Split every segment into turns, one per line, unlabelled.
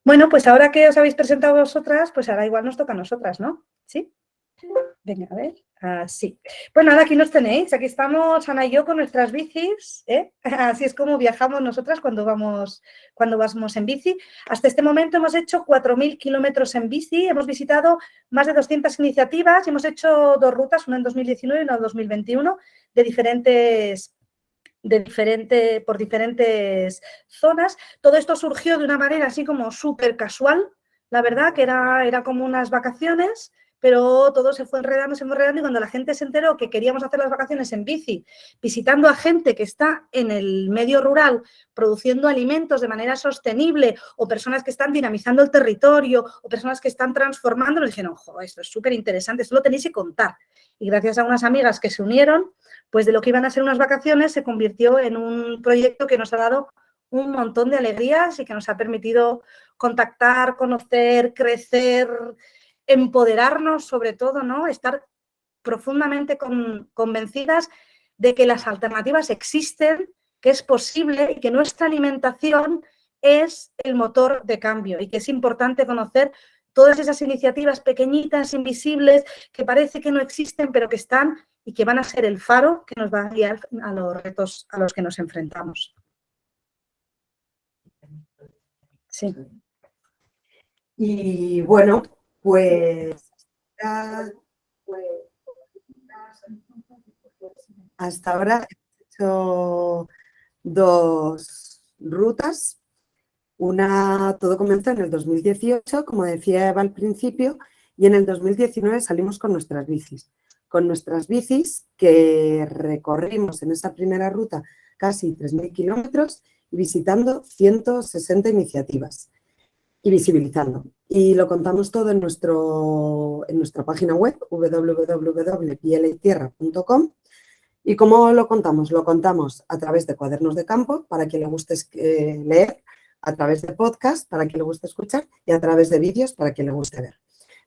Bueno, pues ahora que os habéis presentado vosotras, pues ahora igual nos toca a nosotras, ¿no? ¿Sí? Venga, a ver. Así. Pues nada, aquí nos tenéis. Aquí estamos Ana y yo con nuestras bicis, ¿eh? Así es como viajamos nosotras cuando vamos en bici. Hasta este momento hemos hecho 4.000 kilómetros en bici, hemos visitado más de 200 iniciativas y hemos hecho 2 rutas, una en 2019 y una en 2021, por diferentes zonas. Todo esto surgió de una manera así como súper casual, la verdad, que era como unas vacaciones, pero todo se fue enredando y cuando la gente se enteró que queríamos hacer las vacaciones en bici, visitando a gente que está en el medio rural produciendo alimentos de manera sostenible o personas que están dinamizando el territorio o personas que están transformando, nos dijeron, ojo, esto es súper interesante, esto lo tenéis que contar. Y gracias a unas amigas que se unieron, pues de lo que iban a ser unas vacaciones se convirtió en un proyecto que nos ha dado un montón de alegrías y que nos ha permitido contactar, conocer, crecer, empoderarnos sobre todo, ¿no? Estar profundamente convencidas de que las alternativas existen, que es posible y que nuestra alimentación es el motor de cambio y que es importante conocer todas esas iniciativas pequeñitas, invisibles, que parece que no existen, pero que están y que van a ser el faro que nos va a guiar a los retos a los que nos enfrentamos. Sí.
Y bueno, pues hasta ahora he hecho 2 rutas. Una, todo comenzó en el 2018, como decía Eva al principio, y en el 2019 salimos con nuestras bicis. Con nuestras bicis que recorrimos en esa primera ruta casi 3.000 kilómetros y visitando 160 iniciativas y visibilizando. Y lo contamos todo en nuestra página web www.pieletierra.com. ¿Y cómo lo contamos? Lo contamos a través de cuadernos de campo para quien le guste leer, a través de podcast para quien le guste escuchar y a través de vídeos para quien le guste ver.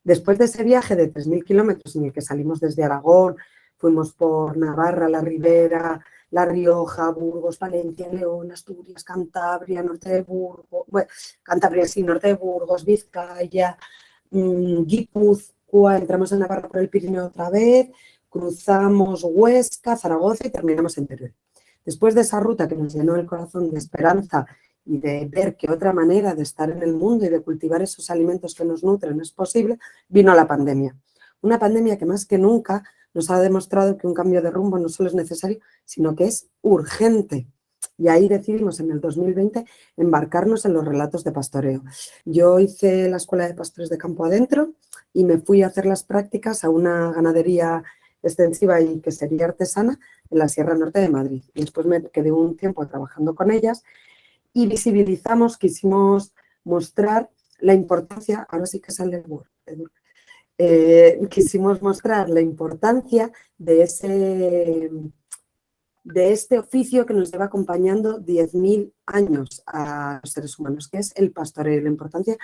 Después de ese viaje de 3.000 kilómetros en el que salimos desde Aragón, fuimos por Navarra, La Ribera, La Rioja, Burgos, Valencia, León, Asturias, Cantabria, norte de Burgos, bueno, Cantabria sí, norte de Burgos, Vizcaya, Guipúzcoa, entramos en Navarra por el Pirineo otra vez, cruzamos Huesca, Zaragoza y terminamos en Teruel. Después de esa ruta que nos llenó el corazón de esperanza y de ver que otra manera de estar en el mundo y de cultivar esos alimentos que nos nutren es posible, vino la pandemia. Una pandemia que más que nunca nos ha demostrado que un cambio de rumbo no solo es necesario, sino que es urgente. Y ahí decidimos en el 2020 embarcarnos en los relatos de pastoreo. Yo hice la Escuela de Pastores de Campo Adentro y me fui a hacer las prácticas a una ganadería extensiva y que sería artesana en la Sierra Norte de Madrid. Y después me quedé un tiempo trabajando con ellas y visibilizamos, quisimos mostrar la importancia, ahora sí que sale el Word, quisimos mostrar la importancia de este oficio que nos lleva acompañando 10.000 años a los seres humanos, que es el pastoreo, la importancia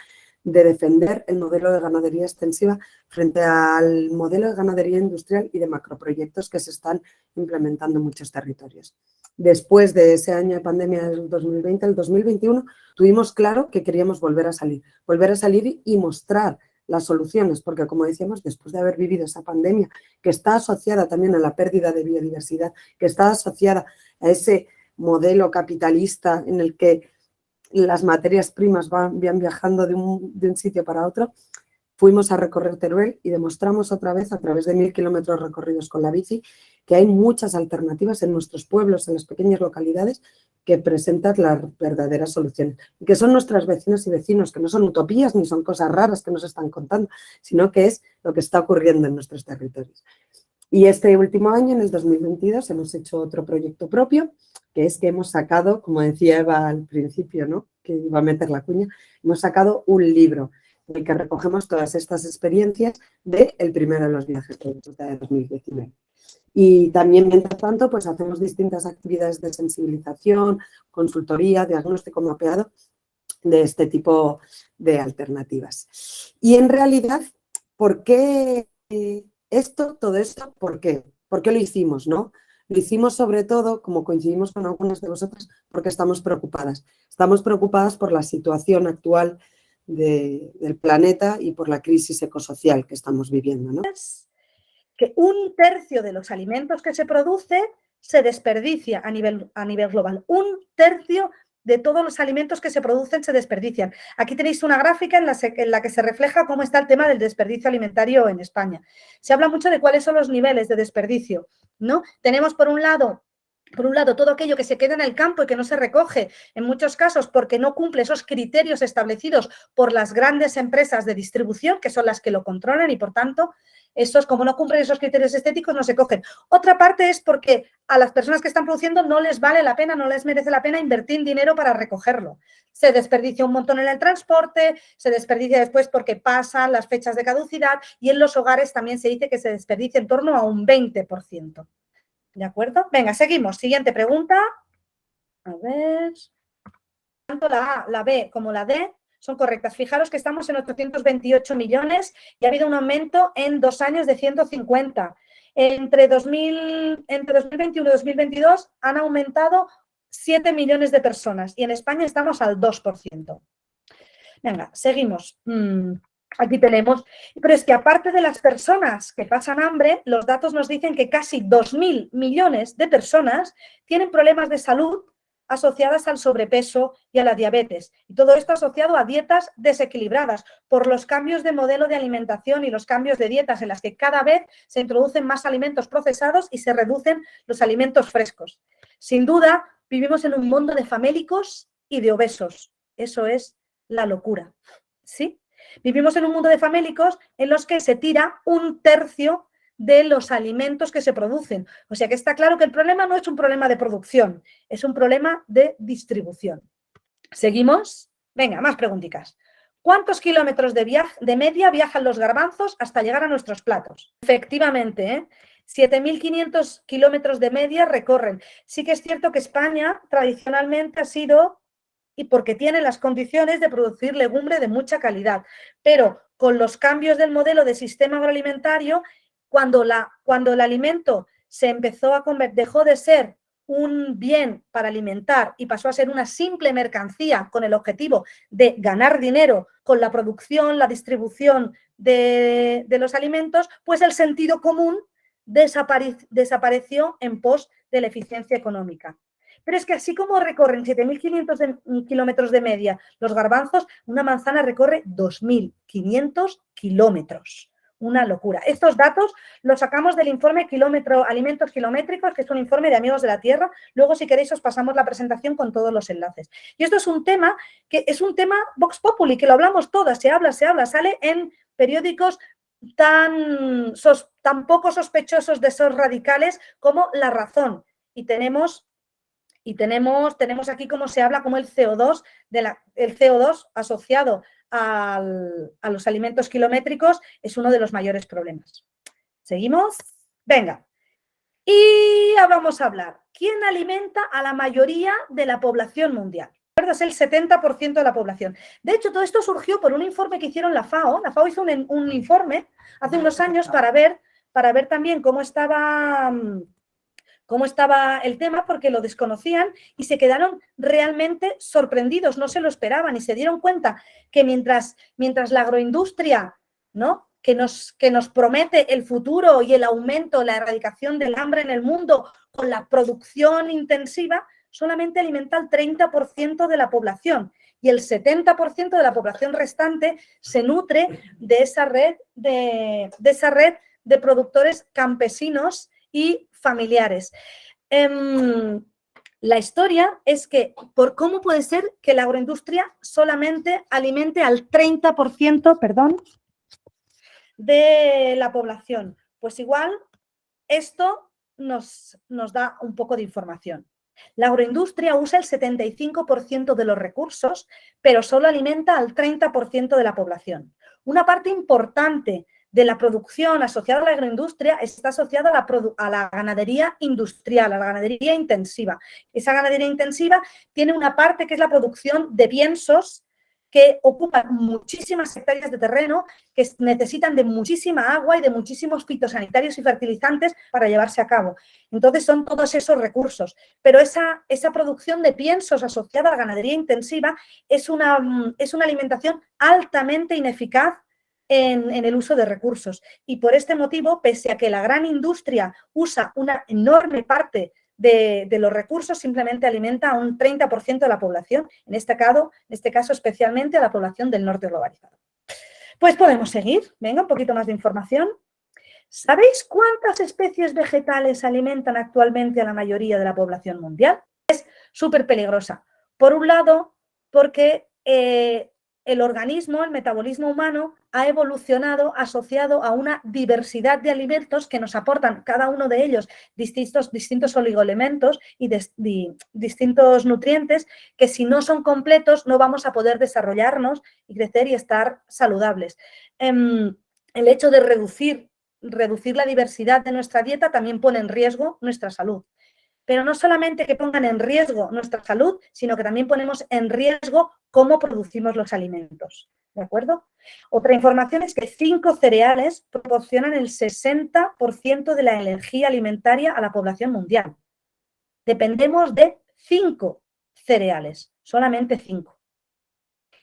de defender el modelo de ganadería extensiva frente al modelo de ganadería industrial y de macroproyectos que se están implementando en muchos territorios. Después de ese año de pandemia del 2020, el 2021, tuvimos claro que queríamos volver a salir y mostrar las soluciones, porque como decíamos, después de haber vivido esa pandemia, que está asociada también a la pérdida de biodiversidad, que está asociada a ese modelo capitalista en el que las materias primas van viajando de un sitio para otro, fuimos a recorrer Teruel y demostramos otra vez, a través de 1.000 kilómetros recorridos con la bici, que hay muchas alternativas en nuestros pueblos, en las pequeñas localidades, que presentan las verdaderas soluciones. Que son nuestras vecinas y vecinos, que no son utopías ni son cosas raras que nos están contando, sino que es lo que está ocurriendo en nuestros territorios. Y este último año, en el 2022, hemos hecho otro proyecto propio, que es que hemos sacado, como decía Eva al principio, ¿no?, que iba a meter la cuña, hemos sacado un libro en el que recogemos todas estas experiencias del primero de los viajes de 2019. Y también, mientras tanto, pues hacemos distintas actividades de sensibilización, consultoría, diagnóstico mapeado de este tipo de alternativas. Y en realidad, ¿por qué todo esto? ¿Por qué? ¿Por qué lo hicimos, no? Lo hicimos sobre todo, como coincidimos con algunas de vosotras, porque estamos preocupadas. Estamos preocupadas por la situación actual del planeta y por la crisis ecosocial que estamos viviendo, ¿no?
Que 1/3 de los alimentos que se produce se desperdicia a nivel global. 1/3 de todos los alimentos que se producen se desperdician. Aquí tenéis una gráfica en la que se refleja cómo está el tema del desperdicio alimentario en España. Se habla mucho de cuáles son los niveles de desperdicio, ¿no? Tenemos por un lado, todo aquello que se queda en el campo y que no se recoge, en muchos casos porque no cumple esos criterios establecidos por las grandes empresas de distribución, que son las que lo controlan y, por tanto, esos, como no cumplen esos criterios estéticos, no se cogen. Otra parte es porque a las personas que están produciendo no les vale la pena, no les merece la pena invertir dinero para recogerlo. Se desperdicia un montón en el transporte, se desperdicia después porque pasan las fechas de caducidad y en los hogares también se dice que se desperdicia en torno a un 20%. ¿De acuerdo? Venga, seguimos. Siguiente pregunta. A ver. Tanto la A, la B como la D son correctas. Fijaros que estamos en 828 millones y ha habido un aumento en 2 años de 150. Entre 2021 y 2022 han aumentado 7 millones de personas y en España estamos al 2%. Venga, seguimos. Aquí tenemos, pero es que aparte de las personas que pasan hambre, los datos nos dicen que casi 2.000 millones de personas tienen problemas de salud asociadas al sobrepeso y a la diabetes. Y todo esto asociado a dietas desequilibradas por los cambios de modelo de alimentación y los cambios de dietas en las que cada vez se introducen más alimentos procesados y se reducen los alimentos frescos. Sin duda, vivimos en un mundo de famélicos y de obesos. Eso es la locura, ¿sí? Vivimos en un mundo de famélicos en los que se tira 1/3 de los alimentos que se producen. O sea que está claro que el problema no es un problema de producción, es un problema de distribución. ¿Seguimos? Venga, más preguntitas. ¿Cuántos kilómetros de media viajan los garbanzos hasta llegar a nuestros platos? Efectivamente, 7.500 kilómetros de media recorren. Sí que es cierto que España tradicionalmente ha sido, y porque tiene las condiciones de producir legumbre de mucha calidad, pero con los cambios del modelo de sistema agroalimentario, cuando el alimento se empezó a dejó de ser un bien para alimentar y pasó a ser una simple mercancía con el objetivo de ganar dinero con la producción, la distribución de los alimentos, pues el sentido común desapareció en pos de la eficiencia económica. Pero es que así como recorren 7.500 kilómetros de media los garbanzos, una manzana recorre 2.500 kilómetros. Una locura. Estos datos los sacamos del informe Alimentos Kilométricos, que es un informe de Amigos de la Tierra. Luego, si queréis, os pasamos la presentación con todos los enlaces. Y esto es un tema que es un tema Vox Populi, que lo hablamos todas, se habla, sale en periódicos tan poco sospechosos de ser radicales como La Razón. Y tenemos aquí cómo se habla, como el CO2, el CO2 asociado a los alimentos kilométricos es uno de los mayores problemas. ¿Seguimos? Venga. Y vamos a hablar. ¿Quién alimenta a la mayoría de la población mundial? Es el 70% de la población. De hecho, todo esto surgió por un informe que hicieron la FAO. La FAO hizo un informe hace unos años para ver también cómo estaba el tema, porque lo desconocían y se quedaron realmente sorprendidos, no se lo esperaban y se dieron cuenta que mientras la agroindustria, ¿no?, que nos promete el futuro y el aumento, la erradicación del hambre en el mundo con la producción intensiva, solamente alimenta al 30% de la población y el 70% de la población restante se nutre de esa red de productores campesinos y familiares. La historia es que, ¿cómo puede ser que la agroindustria solamente alimente al 30%, de la población? Pues igual esto nos da un poco de información. La agroindustria usa el 75% de los recursos, pero solo alimenta al 30% de la población. Una parte importante de la producción asociada a la agroindustria está asociada a la ganadería industrial, a la ganadería intensiva. Esa ganadería intensiva tiene una parte que es la producción de piensos que ocupan muchísimas hectáreas de terreno, que necesitan de muchísima agua y de muchísimos fitosanitarios y fertilizantes para llevarse a cabo. Entonces son todos esos recursos. Pero esa producción de piensos asociada a la ganadería intensiva es una alimentación altamente ineficaz en el uso de recursos. Y por este motivo, pese a que la gran industria usa una enorme parte de los recursos, simplemente alimenta a un 30% de la población, en este caso especialmente a la población del norte globalizado. Pues podemos seguir. Venga, un poquito más de información. ¿Sabéis cuántas especies vegetales alimentan actualmente a la mayoría de la población mundial? Es súper peligrosa. Por un lado, porque el organismo, el metabolismo humano, ha evolucionado asociado a una diversidad de alimentos que nos aportan cada uno de ellos distintos oligoelementos y distintos nutrientes que si no son completos no vamos a poder desarrollarnos y crecer y estar saludables. El hecho de reducir la diversidad de nuestra dieta también pone en riesgo nuestra salud. Pero no solamente que pongan en riesgo nuestra salud, sino que también ponemos en riesgo cómo producimos los alimentos. ¿De acuerdo? Otra información es que 5 cereales proporcionan el 60% de la energía alimentaria a la población mundial. Dependemos de 5 cereales, solamente 5.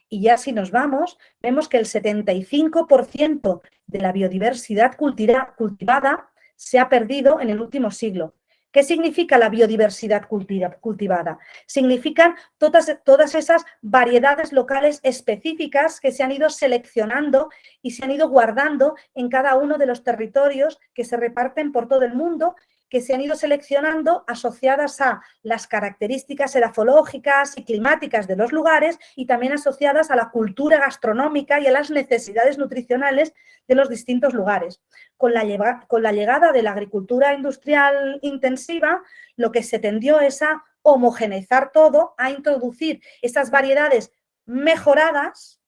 Y ya si nos vamos, vemos que el 75% de la biodiversidad cultivada se ha perdido en el último siglo. ¿Qué significa la biodiversidad cultivada? Significan todas esas variedades locales específicas que se han ido seleccionando y se han ido guardando en cada uno de los territorios que se reparten por todo el mundo, que se han ido seleccionando asociadas a las características edafológicas y climáticas de los lugares y también asociadas a la cultura gastronómica y a las necesidades nutricionales de los distintos lugares. Con la llegada de la agricultura industrial intensiva, lo que se tendió es a homogeneizar todo, a introducir esas variedades mejoradas.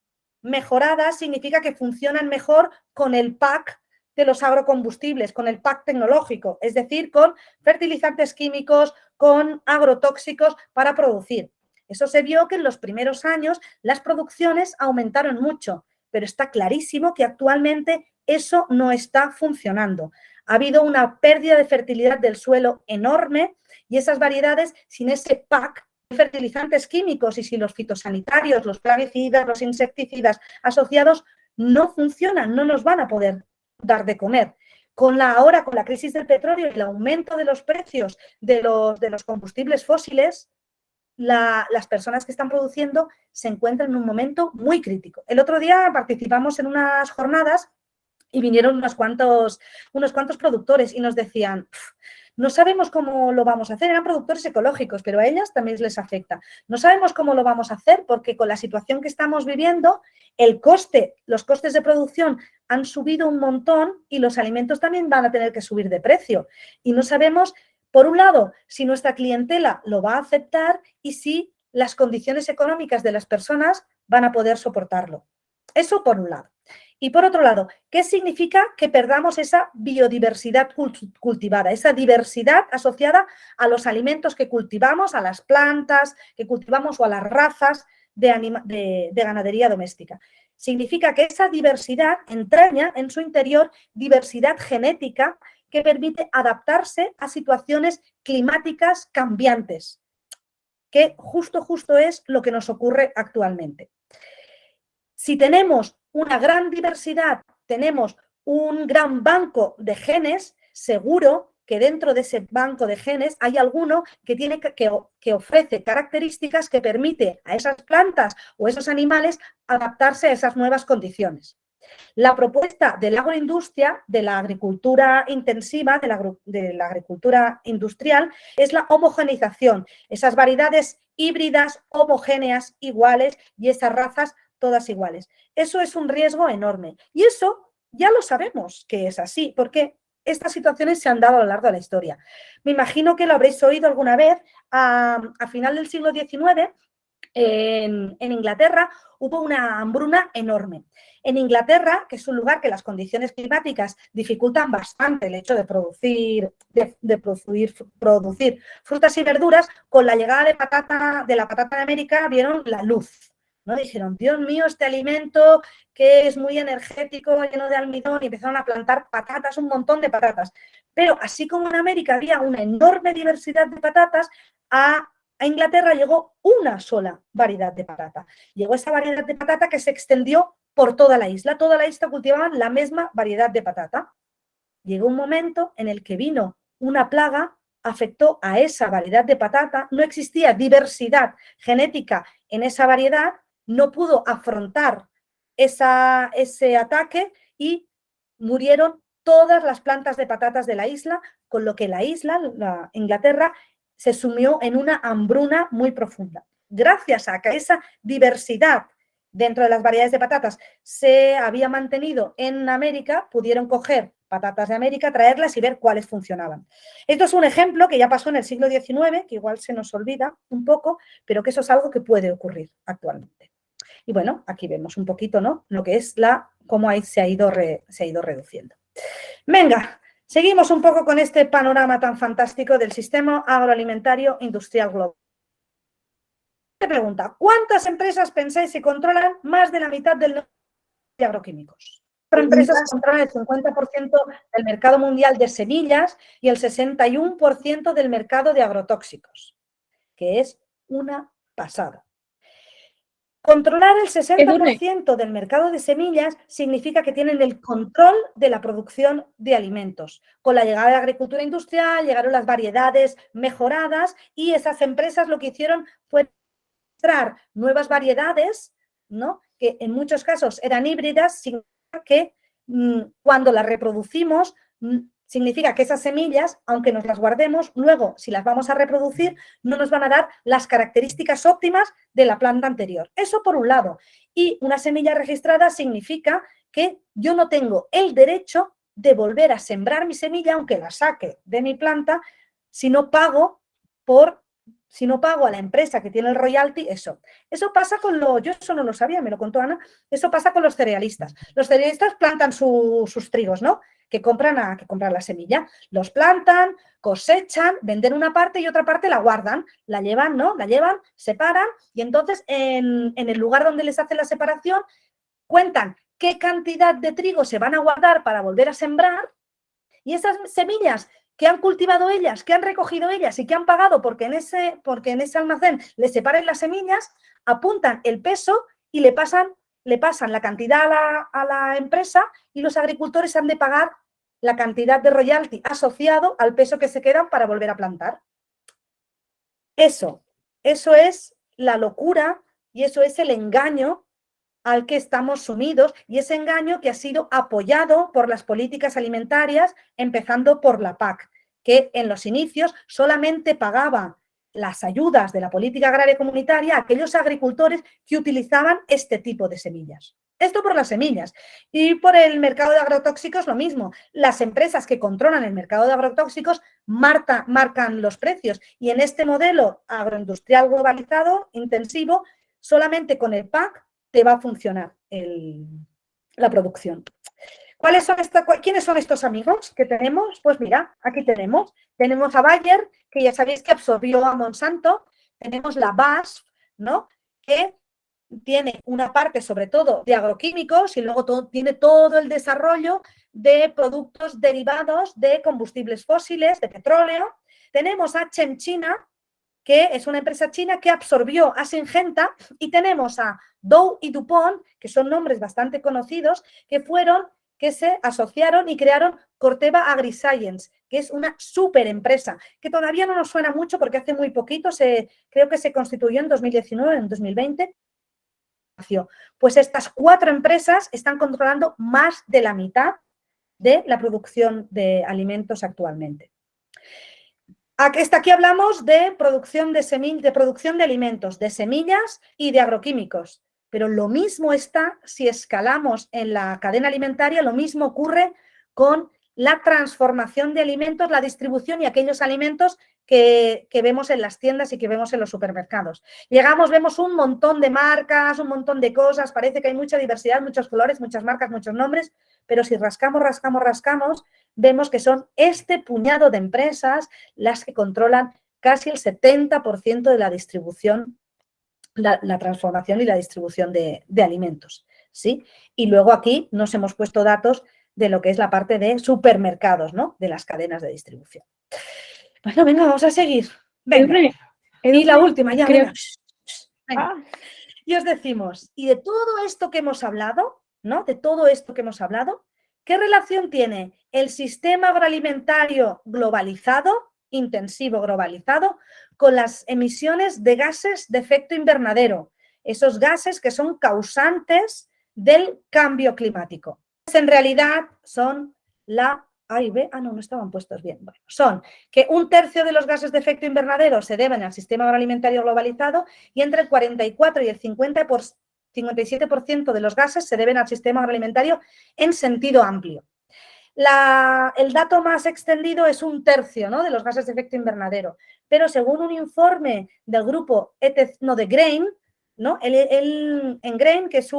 Mejoradas significa que funcionan mejor con el pack de los agrocombustibles, con el pack tecnológico, es decir, con fertilizantes químicos, con agrotóxicos para producir. Eso se vio que en los primeros años las producciones aumentaron mucho, pero está clarísimo que actualmente eso no está funcionando. Ha habido una pérdida de fertilidad del suelo enorme y esas variedades, sin ese pack de fertilizantes químicos y sin los fitosanitarios, los plaguicidas, los insecticidas asociados, no funcionan, no nos van a poder dar de comer. Ahora con la crisis del petróleo y el aumento de los precios de los combustibles fósiles, las personas que están produciendo se encuentran en un momento muy crítico. El otro día participamos en unas jornadas y vinieron unos cuantos productores y nos decían, no sabemos cómo lo vamos a hacer. Eran productores ecológicos, pero a ellas también les afecta. No sabemos cómo lo vamos a hacer porque con la situación que estamos viviendo, los costes de producción han subido un montón y los alimentos también van a tener que subir de precio. Y no sabemos, por un lado, si nuestra clientela lo va a aceptar y si las condiciones económicas de las personas van a poder soportarlo. Eso por un lado. Y por otro lado, ¿qué significa que perdamos esa biodiversidad cultivada, esa diversidad asociada a los alimentos que cultivamos, a las plantas que cultivamos o a las razas de ganadería doméstica? Significa que esa diversidad entraña en su interior diversidad genética que permite adaptarse a situaciones climáticas cambiantes, que justo es lo que nos ocurre actualmente. Si tenemos una gran diversidad, tenemos un gran banco de genes, seguro que dentro de ese banco de genes hay alguno que ofrece características que permite a esas plantas o esos animales adaptarse a esas nuevas condiciones. La propuesta de la agroindustria, de la agricultura intensiva, de la agricultura industrial, es la homogeneización, esas variedades híbridas, homogéneas, iguales y esas razas todas iguales. Eso es un riesgo enorme. Y eso ya lo sabemos que es así, porque estas situaciones se han dado a lo largo de la historia. Me imagino que lo habréis oído alguna vez. A final del siglo XIX, en Inglaterra, hubo una hambruna enorme. En Inglaterra, que es un lugar que las condiciones climáticas dificultan bastante el hecho de producir frutas y verduras, con la llegada de la patata de América vieron la luz. ¿no? Dijeron, Dios mío, este alimento que es muy energético, lleno de almidón, y empezaron a plantar patatas, un montón de patatas. Pero así como en América había una enorme diversidad de patatas, a Inglaterra llegó una sola variedad de patata. Llegó esa variedad de patata que se extendió por toda la isla. Toda la isla cultivaban la misma variedad de patata. Llegó un momento en el que vino una plaga, afectó a esa variedad de patata, no existía diversidad genética en esa variedad, no pudo afrontar ese ataque y murieron todas las plantas de patatas de la isla, con lo que la isla, la Inglaterra, se sumió en una hambruna muy profunda. Gracias a que esa diversidad dentro de las variedades de patatas se había mantenido en América, pudieron coger patatas de América, traerlas y ver cuáles funcionaban. Esto es un ejemplo que ya pasó en el siglo XIX, que igual se nos olvida un poco, pero que eso es algo que puede ocurrir actualmente. Y bueno, aquí vemos un poquito, ¿no?, lo que es cómo se ha ido reduciendo. Venga, seguimos un poco con este panorama tan fantástico del sistema agroalimentario industrial global. Te pregunta, ¿cuántas empresas pensáis que controlan más de la mitad del de agroquímicos? Empresas controlan el 50% del mercado mundial de semillas y el 61% del mercado de agrotóxicos, que es una pasada. Controlar el 60% del mercado de semillas significa que tienen el control de la producción de alimentos. Con la llegada de la agricultura industrial llegaron las variedades mejoradas y esas empresas lo que hicieron fue registrar nuevas variedades, ¿no?, que en muchos casos eran híbridas, significa que cuando las reproducimos, significa que esas semillas, aunque nos las guardemos, luego, si las vamos a reproducir, no nos van a dar las características óptimas de la planta anterior. Eso por un lado. Y una semilla registrada significa que yo no tengo el derecho de volver a sembrar mi semilla, aunque la saque de mi planta, si no pago a la empresa que tiene el royalty, eso. Eso pasa yo eso no lo sabía, me lo contó Ana, eso pasa con los cerealistas. Los cerealistas plantan sus trigos, ¿no?, que compran la semilla. Los plantan, cosechan, venden una parte y otra parte la guardan, la llevan, ¿no?, separan y entonces en el lugar donde les hacen la separación cuentan qué cantidad de trigo se van a guardar para volver a sembrar y esas semillas que han cultivado ellas, que han recogido ellas y que han pagado porque en ese almacén les separen las semillas, apuntan el peso y le pasan la cantidad a la empresa y los agricultores han de pagar la cantidad de royalty asociado al peso que se quedan para volver a plantar. Eso es la locura y eso es el engaño al que estamos sumidos y ese engaño que ha sido apoyado por las políticas alimentarias, empezando por la PAC, que en los inicios solamente pagaba las ayudas de la política agraria comunitaria a aquellos agricultores que utilizaban este tipo de semillas. Esto por las semillas. Y por el mercado de agrotóxicos lo mismo. Las empresas que controlan el mercado de agrotóxicos marcan los precios y en este modelo agroindustrial globalizado, intensivo, solamente con el PAC te va a funcionar la producción. ¿Quiénes son estos amigos que tenemos? Pues mira, aquí tenemos a Bayer, que ya sabéis que absorbió a Monsanto, tenemos la BASF, ¿no?, que tiene una parte sobre todo de agroquímicos y luego tiene todo el desarrollo de productos derivados de combustibles fósiles, de petróleo. Tenemos a ChemChina, que es una empresa china que absorbió a Syngenta, y tenemos a Dow y DuPont, que son nombres bastante conocidos, que se asociaron y crearon Corteva Agriscience, que es una súper empresa, que todavía no nos suena mucho porque hace muy poquito, creo que se constituyó en 2019, en 2020. Pues estas 4 empresas están controlando más de la mitad de la producción de alimentos actualmente. Aquí hablamos de producción de producción de alimentos, de semillas y de agroquímicos. Pero lo mismo está, si escalamos en la cadena alimentaria, lo mismo ocurre con la transformación de alimentos, la distribución y aquellos alimentos que vemos en las tiendas y que vemos en los supermercados. Vemos un montón de marcas, un montón de cosas, parece que hay mucha diversidad, muchos colores, muchas marcas, muchos nombres, pero si rascamos, vemos que son este puñado de empresas las que controlan casi el 70% de la distribución la transformación y la distribución de alimentos, ¿sí? Y luego aquí nos hemos puesto datos de lo que es la parte de supermercados, ¿no? De las cadenas de distribución. Bueno, venga, vamos a seguir. Venga. Y la última, ya, venga. Venga. Y os decimos, y de todo esto que hemos hablado, ¿no? De todo esto que hemos hablado, ¿qué relación tiene el sistema agroalimentario globalizado, intensivo globalizado, con las emisiones de gases de efecto invernadero? Esos gases que son causantes del cambio climático. En realidad son la A y B, no estaban puestos bien. Bueno, son que 1/3 de los gases de efecto invernadero se deben al sistema agroalimentario globalizado y entre el 44 y el 57% de los gases se deben al sistema agroalimentario en sentido amplio. El dato más extendido es 1/3, ¿no? De los gases de efecto invernadero, pero según un informe del grupo de GRAIN, ¿no? En GRAIN, que es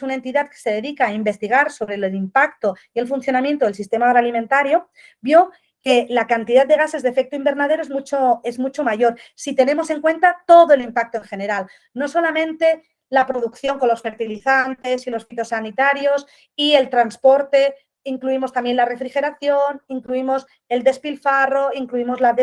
una entidad que se dedica a investigar sobre el impacto y el funcionamiento del sistema agroalimentario, vio que la cantidad de gases de efecto invernadero es mucho mayor si tenemos en cuenta todo el impacto en general, no solamente la producción con los fertilizantes y los fitosanitarios y el transporte. Incluimos también la refrigeración, incluimos el despilfarro, incluimos la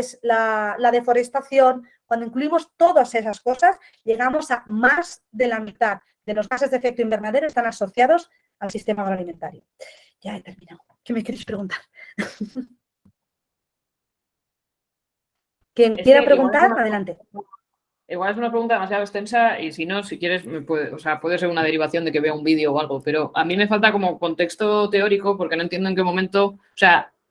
deforestación. Cuando incluimos todas esas cosas, llegamos a más de la mitad de los gases de efecto invernadero están asociados al sistema agroalimentario. Ya he terminado. ¿Qué me queréis preguntar? Quien quiera preguntar, adelante.
Igual es una pregunta demasiado extensa y si no, si quieres, puede ser una derivación de que vea un vídeo o algo, pero a mí me falta como contexto teórico porque no entiendo en qué momento,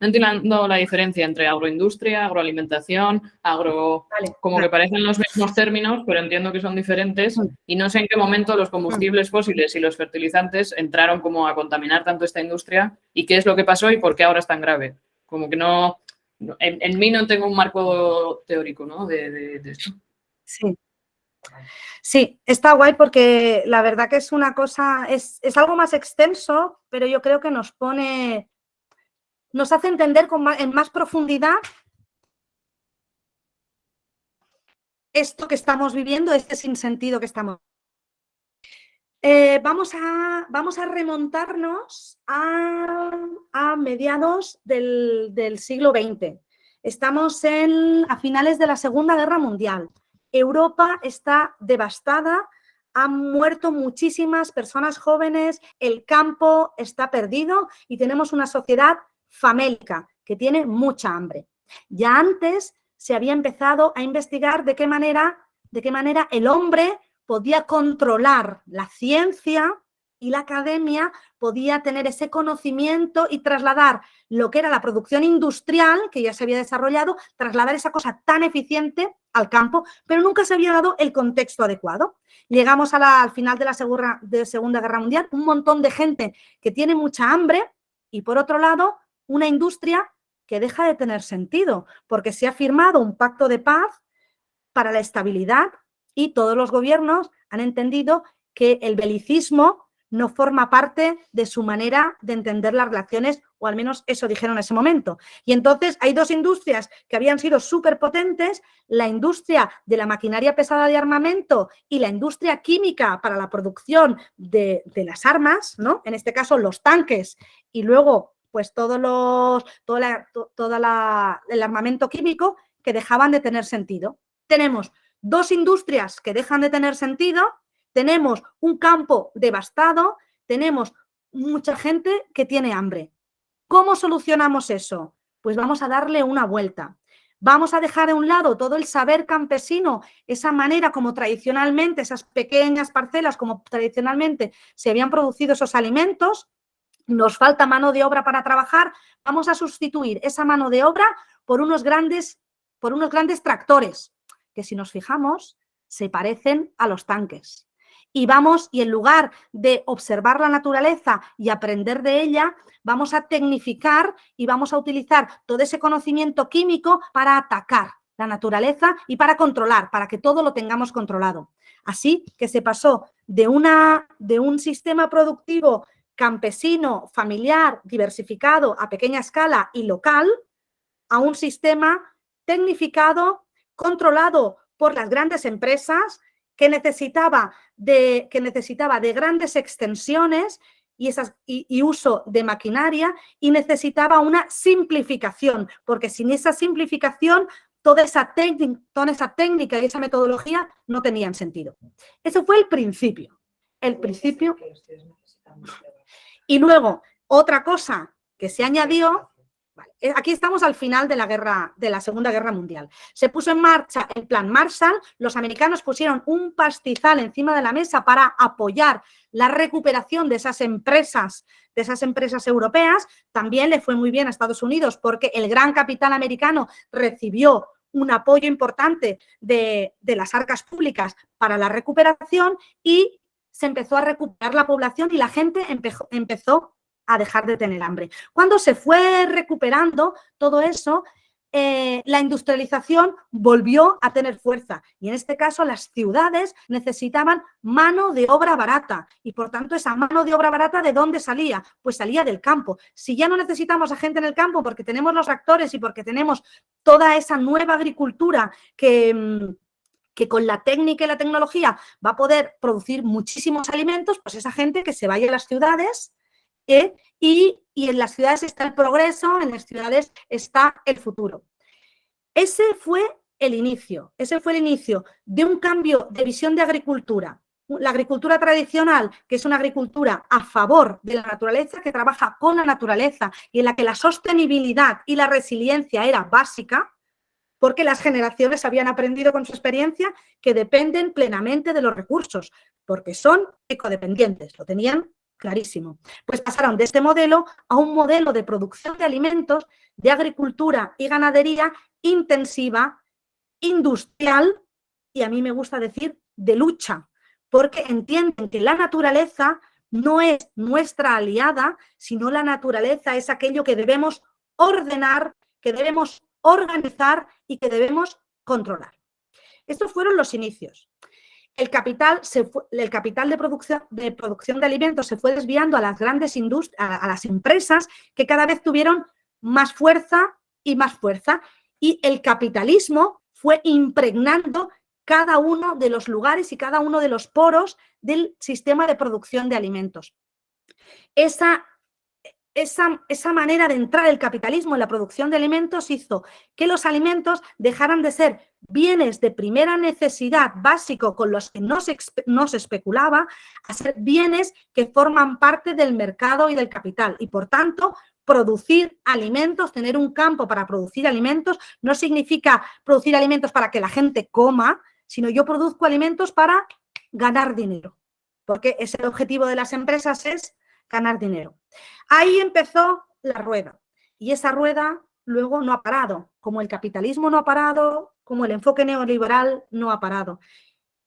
no entiendo la diferencia entre agroindustria, agroalimentación, que parecen los mismos términos, pero entiendo que son diferentes y no sé en qué momento los combustibles fósiles y los fertilizantes entraron como a contaminar tanto esta industria y qué es lo que pasó y por qué ahora es tan grave. Como que no, en mí no tengo un marco teórico, ¿no? de esto.
Sí, está guay porque la verdad que es una cosa, es algo más extenso, pero yo creo que nos hace entender en más profundidad esto que estamos viviendo, este sinsentido que estamos. Vamos a remontarnos a mediados del siglo XX. Estamos a finales de la Segunda Guerra Mundial. Europa está devastada, han muerto muchísimas personas jóvenes, el campo está perdido y tenemos una sociedad famélica que tiene mucha hambre. Ya antes se había empezado a investigar de qué manera el hombre podía controlar la ciencia y la academia, podía tener ese conocimiento y trasladar lo que era la producción industrial, que ya se había desarrollado, trasladar esa cosa tan eficiente al campo, pero nunca se había dado el contexto adecuado. Llegamos al final de la Segunda Guerra Mundial, un montón de gente que tiene mucha hambre y, por otro lado, una industria que deja de tener sentido, porque se ha firmado un pacto de paz para la estabilidad y todos los gobiernos han entendido que el belicismo no forma parte de su manera de entender las relaciones, o al menos eso dijeron en ese momento. Y entonces hay dos industrias que habían sido súper potentes, la industria de la maquinaria pesada de armamento y la industria química para la producción de las armas, ¿no? En este caso los tanques y luego pues todo el armamento químico, que dejaban de tener sentido. Tenemos dos industrias que dejan de tener sentido, tenemos un campo devastado, tenemos mucha gente que tiene hambre. ¿Cómo solucionamos eso? Pues vamos a darle una vuelta. Vamos a dejar de un lado todo el saber campesino, esa manera como tradicionalmente, esas pequeñas parcelas como tradicionalmente se habían producido esos alimentos. Nos falta mano de obra para trabajar. Vamos a sustituir esa mano de obra por unos grandes tractores, que si nos fijamos se parecen a los tanques. Y en lugar de observar la naturaleza y aprender de ella, vamos a tecnificar y vamos a utilizar todo ese conocimiento químico para atacar la naturaleza y para controlar, para que todo lo tengamos controlado. Así que se pasó de un sistema productivo campesino, familiar, diversificado, a pequeña escala y local, a un sistema tecnificado, controlado por las grandes empresas que necesitaba de grandes extensiones y uso de maquinaria, y necesitaba una simplificación, porque sin esa simplificación toda esa técnica y esa metodología no tenían sentido. Eso fue el principio. Y luego, otra cosa que se añadió, aquí estamos al final de la Segunda Guerra Mundial. Se puso en marcha el Plan Marshall, los americanos pusieron un pastizal encima de la mesa para apoyar la recuperación de esas empresas europeas. También le fue muy bien a Estados Unidos porque el gran capital americano recibió un apoyo importante de las arcas públicas para la recuperación, y se empezó a recuperar la población y la gente empezó a dejar de tener hambre. Cuando se fue recuperando todo eso, la industrialización volvió a tener fuerza, y en este caso las ciudades necesitaban mano de obra barata, y por tanto esa mano de obra barata, ¿de dónde salía? Pues salía del campo. Si ya no necesitamos a gente en el campo porque tenemos los tractores y porque tenemos toda esa nueva agricultura que con la técnica y la tecnología va a poder producir muchísimos alimentos, pues esa gente que se vaya a las ciudades, y en las ciudades está el progreso, en las ciudades está el futuro. Ese fue el inicio de un cambio de visión de agricultura. La agricultura tradicional, que es una agricultura a favor de la naturaleza, que trabaja con la naturaleza y en la que la sostenibilidad y la resiliencia era básica, porque las generaciones habían aprendido con su experiencia que dependen plenamente de los recursos, porque son ecodependientes, lo tenían clarísimo. Pues pasaron de este modelo a un modelo de producción de alimentos, de agricultura y ganadería intensiva, industrial, y a mí me gusta decir de lucha, porque entienden que la naturaleza no es nuestra aliada, sino la naturaleza es aquello que debemos ordenar, que debemos organizar y que debemos controlar. Estos fueron los inicios. El capital de producción de alimentos se fue desviando a las grandes a las empresas, que cada vez tuvieron más fuerza, y el capitalismo fue impregnando cada uno de los lugares y cada uno de los poros del sistema de producción de alimentos. Esa manera de entrar el capitalismo en la producción de alimentos hizo que los alimentos dejaran de ser bienes de primera necesidad básico con los que no se especulaba, a ser bienes que forman parte del mercado y del capital. Y por tanto, producir alimentos, tener un campo para producir alimentos, no significa producir alimentos para que la gente coma, sino yo produzco alimentos para ganar dinero, porque ese el objetivo de las empresas es ganar dinero. Ahí empezó la rueda, y esa rueda luego no ha parado, como el capitalismo no ha parado, como el enfoque neoliberal no ha parado.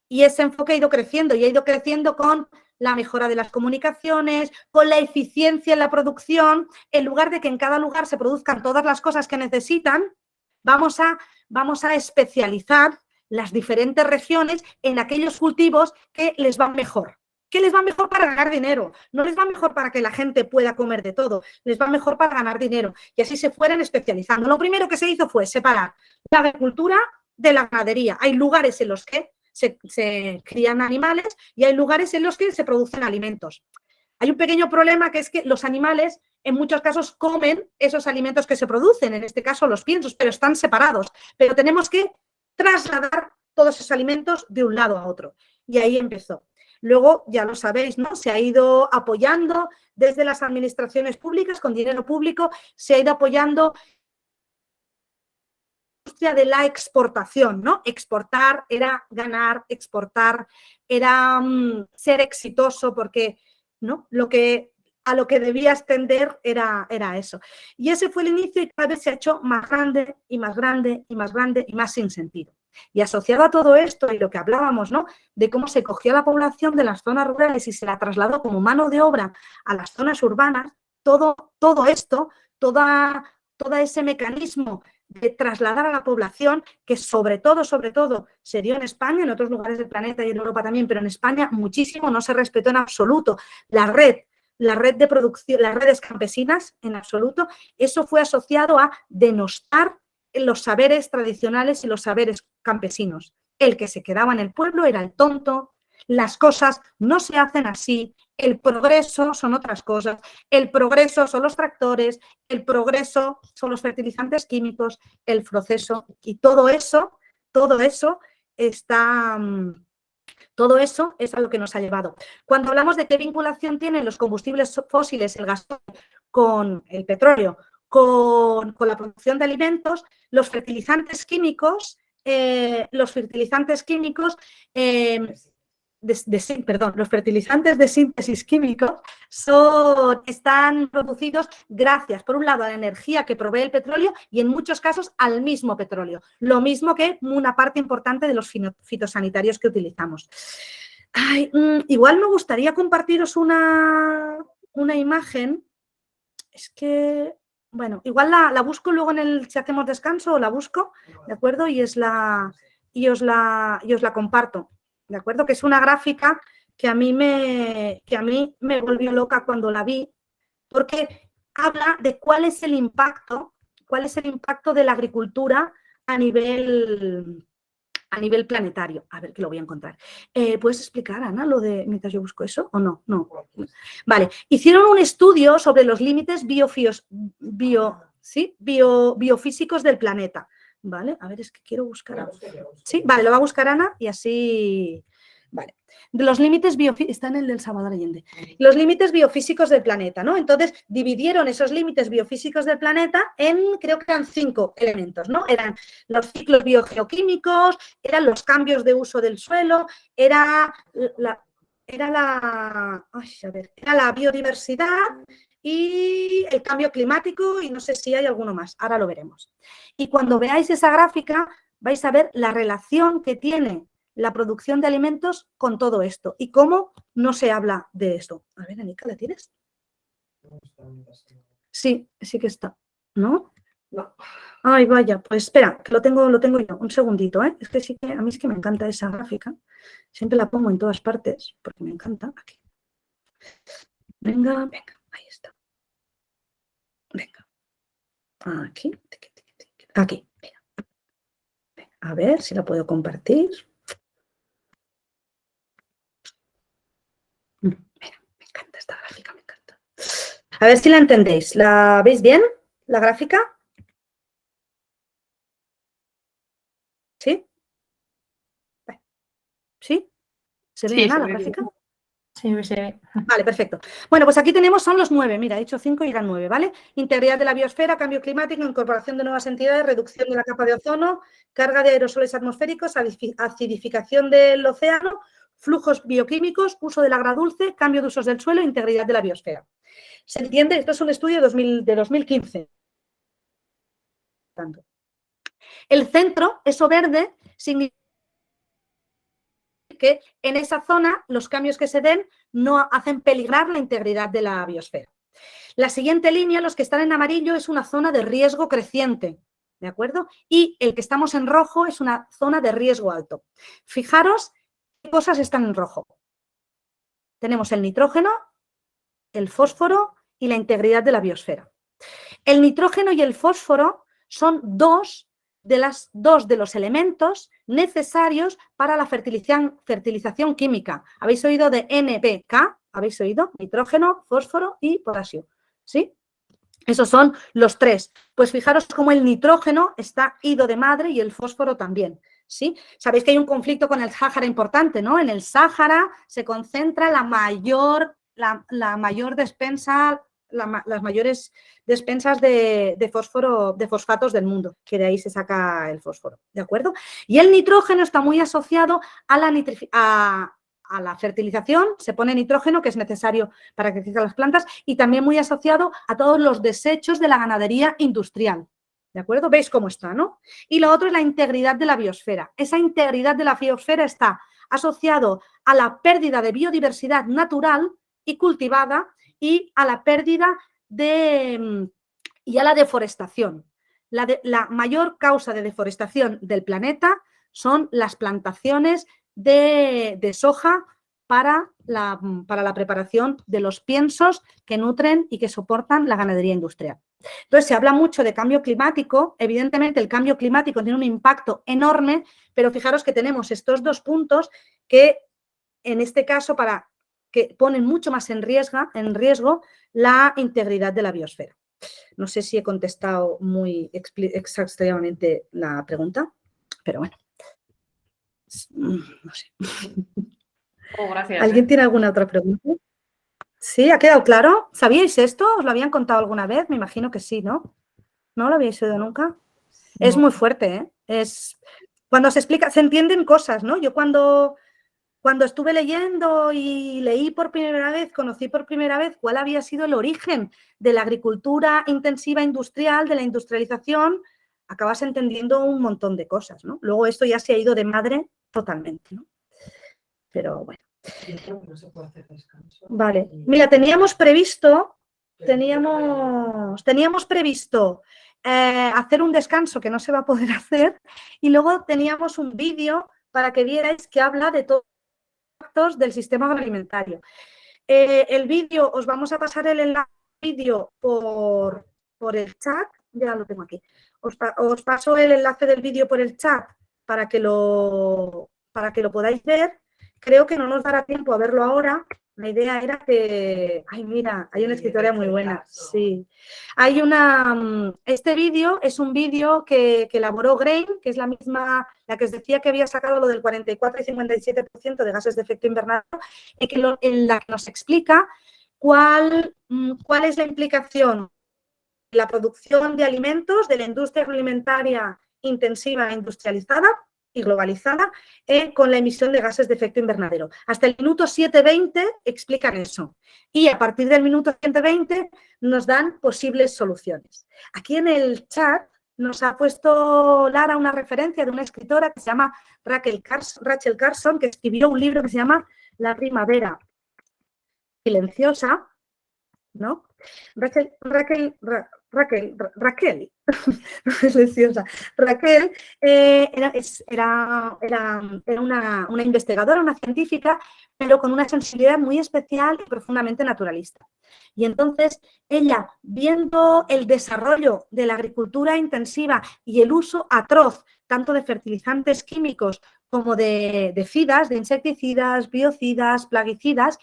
Y ese enfoque ha ido creciendo, y ha ido creciendo con la mejora de las comunicaciones, con la eficiencia en la producción. En lugar de que en cada lugar se produzcan todas las cosas que necesitan, vamos a especializar las diferentes regiones en aquellos cultivos que les van mejor. ¿Qué les va mejor para ganar dinero? No les va mejor para que la gente pueda comer de todo, les va mejor para ganar dinero. Y así se fueron especializando. Lo primero que se hizo fue separar la agricultura de la ganadería. Hay lugares en los que se crían animales y hay lugares en los que se producen alimentos. Hay un pequeño problema, que es que los animales en muchos casos comen esos alimentos que se producen, en este caso los piensos, pero están separados. Pero tenemos que trasladar todos esos alimentos de un lado a otro. Y ahí empezó. Luego, ya lo sabéis, ¿no? Se ha ido apoyando desde las administraciones públicas, con dinero público, se ha ido apoyando la industria de la exportación, ¿no? Exportar era ganar, exportar era ser exitoso, porque, ¿no? A lo que debías tender era eso. Y ese fue el inicio, y cada vez se ha hecho más grande y más grande y más grande y más sin sentido. Y asociado a todo esto y lo que hablábamos, ¿no? De cómo se cogió la población de las zonas rurales y se la trasladó como mano de obra a las zonas urbanas, todo esto, todo ese mecanismo de trasladar a la población, que sobre todo se dio en España, en otros lugares del planeta y en Europa también, pero en España muchísimo, no se respetó en absoluto la red de producción, las redes campesinas en absoluto. Eso fue asociado a denostar los saberes tradicionales y los saberes campesinos. El que se quedaba en el pueblo era el tonto, las cosas no se hacen así, el progreso son otras cosas, el progreso son los tractores, el progreso son los fertilizantes químicos, el proceso y todo eso está... Todo eso es a lo que nos ha llevado. Cuando hablamos de qué vinculación tienen los combustibles fósiles, el gasoil, con el petróleo, con la producción de alimentos, los fertilizantes químicos, los fertilizantes de síntesis químicos están producidos gracias, por un lado, a la energía que provee el petróleo y en muchos casos al mismo petróleo, lo mismo que una parte importante de los fitosanitarios que utilizamos. Ay, igual me gustaría compartiros una imagen, es que, bueno, igual la busco luego si hacemos descanso, o la busco, ¿de acuerdo? Y os la comparto, ¿de acuerdo? Que es una gráfica que a mí me volvió loca cuando la vi, porque habla de cuál es el impacto de la agricultura a nivel planetario. A ver, que lo voy a encontrar. ¿Puedes explicar, Ana, lo de mientras yo busco eso o no? No. Vale. Hicieron un estudio sobre los límites biofísicos del planeta. ¿Vale? A ver, es que quiero buscar. Sí, vale, lo va a buscar Ana y así. Vale. De los límites biofísicos, está en el del Salvador Allende. Los límites biofísicos del planeta, ¿no? Entonces, dividieron esos límites biofísicos del planeta en, creo que eran 5 elementos, ¿no? Eran los ciclos biogeoquímicos, eran los cambios de uso del suelo, era la biodiversidad y el cambio climático y no sé si hay alguno más, ahora lo veremos. Y cuando veáis esa gráfica vais a ver la relación que tiene la producción de alimentos con todo esto y cómo no se habla de esto. A ver, Anika, ¿la tienes? Sí, sí que está, ¿no? No. Ay, vaya, pues espera, que lo tengo yo. Un segundito, ¿eh? Es que sí que a mí es que me encanta esa gráfica. Siempre la pongo en todas partes porque me encanta. Aquí. Venga, ahí está. Venga. Aquí. Mira. A ver si la puedo compartir. Mira, me encanta esta gráfica, me encanta. A ver si la entendéis. ¿La veis bien, la gráfica? ¿Sí? ¿Sí? ¿Se ve
Sí,
la
se ve
gráfica?
bien. Sí, se ve.
Vale, perfecto. Bueno, pues aquí tenemos, son los 9, mira, he dicho 5 y eran 9, ¿vale? Integridad de la biosfera, cambio climático, incorporación de nuevas entidades, reducción de la capa de ozono, carga de aerosoles atmosféricos, acidificación del océano, flujos bioquímicos, uso del agua dulce, cambio de usos del suelo, integridad de la biosfera. ¿Se entiende? Esto es un estudio de 2015. El centro, eso verde, significa que en esa zona los cambios que se den no hacen peligrar la integridad de la biosfera. La siguiente línea, los que están en amarillo, es una zona de riesgo creciente, ¿de acuerdo? Y el que estamos en rojo es una zona de riesgo alto. Fijaros qué cosas están en rojo. Tenemos el nitrógeno, el fósforo y la integridad de la biosfera. El nitrógeno y el fósforo son dos de los elementos necesarios para la fertilización química. ¿Habéis oído de NPK? ¿Habéis oído? Nitrógeno, fósforo y potasio. ¿Sí? Esos son los 3. Pues fijaros cómo el nitrógeno está ido de madre y el fósforo también. ¿Sí? Sabéis que hay un conflicto con el Sáhara importante, ¿no? En el Sáhara se concentra la mayor despensa, las mayores despensas de fósforo, de fosfatos del mundo, que de ahí se saca el fósforo, ¿de acuerdo? Y el nitrógeno está muy asociado a la fertilización, se pone nitrógeno, que es necesario para que crezcan las plantas, y también muy asociado a todos los desechos de la ganadería industrial, ¿de acuerdo? ¿Veis cómo está, no? Y lo otro es la integridad de la biosfera. Esa integridad de la biosfera está asociado a la pérdida de biodiversidad natural y cultivada y a la pérdida y a la deforestación. La mayor causa de deforestación del planeta son las plantaciones de soja para la preparación de los piensos que nutren y que soportan la ganadería industrial. Entonces, se habla mucho de cambio climático. Evidentemente, el cambio climático tiene un impacto enorme, pero fijaros que tenemos estos dos puntos que, en este caso, que ponen mucho más en riesgo la integridad de la biosfera. No sé si he contestado muy exhaustivamente la pregunta, pero bueno. No sé.
Oh, gracias.
¿Alguien tiene alguna otra pregunta? ¿Sí? ¿Ha quedado claro? ¿Sabíais esto? ¿Os lo habían contado alguna vez? Me imagino que sí, ¿no? ¿No lo habéis oído nunca? Es muy fuerte, ¿eh? Cuando se explica, se entienden cosas, ¿no? Yo cuando estuve leyendo y leí por primera vez, conocí por primera vez cuál había sido el origen de la agricultura intensiva industrial, de la industrialización, acabas entendiendo un montón de cosas, ¿no? Luego esto ya se ha ido de madre totalmente, ¿no? Pero bueno. Vale. Mira, teníamos previsto hacer un descanso que no se va a poder hacer y luego teníamos un vídeo para que vierais que habla de todos los actos del sistema agroalimentario. El vídeo, os vamos a pasar el enlace del vídeo por el chat, ya lo tengo aquí. Os paso el enlace del vídeo por el chat para que lo podáis ver. Creo que no nos dará tiempo a verlo ahora. La idea era que... Ay, mira, hay una escritora muy buena. Sí. Este vídeo es un vídeo que elaboró Grain, que es la misma, la que os decía que había sacado lo del 44 y 57% de gases de efecto invernadero, en la que nos explica cuál es la implicación de la producción de alimentos de la industria agroalimentaria intensiva e industrializada y globalizada con la emisión de gases de efecto invernadero. Hasta el minuto 7:20 explican eso y a partir del minuto 120 nos dan posibles soluciones. Aquí en el chat nos ha puesto Lara una referencia de una escritora que se llama Rachel Carson, que escribió un libro que se llama La primavera silenciosa, ¿no? Raquel, silenciosa. Raquel era una investigadora, una científica, pero con una sensibilidad muy especial y profundamente naturalista. Y entonces ella, viendo el desarrollo de la agricultura intensiva y el uso atroz tanto de fertilizantes químicos como de FIDAs, de insecticidas, biocidas, plaguicidas,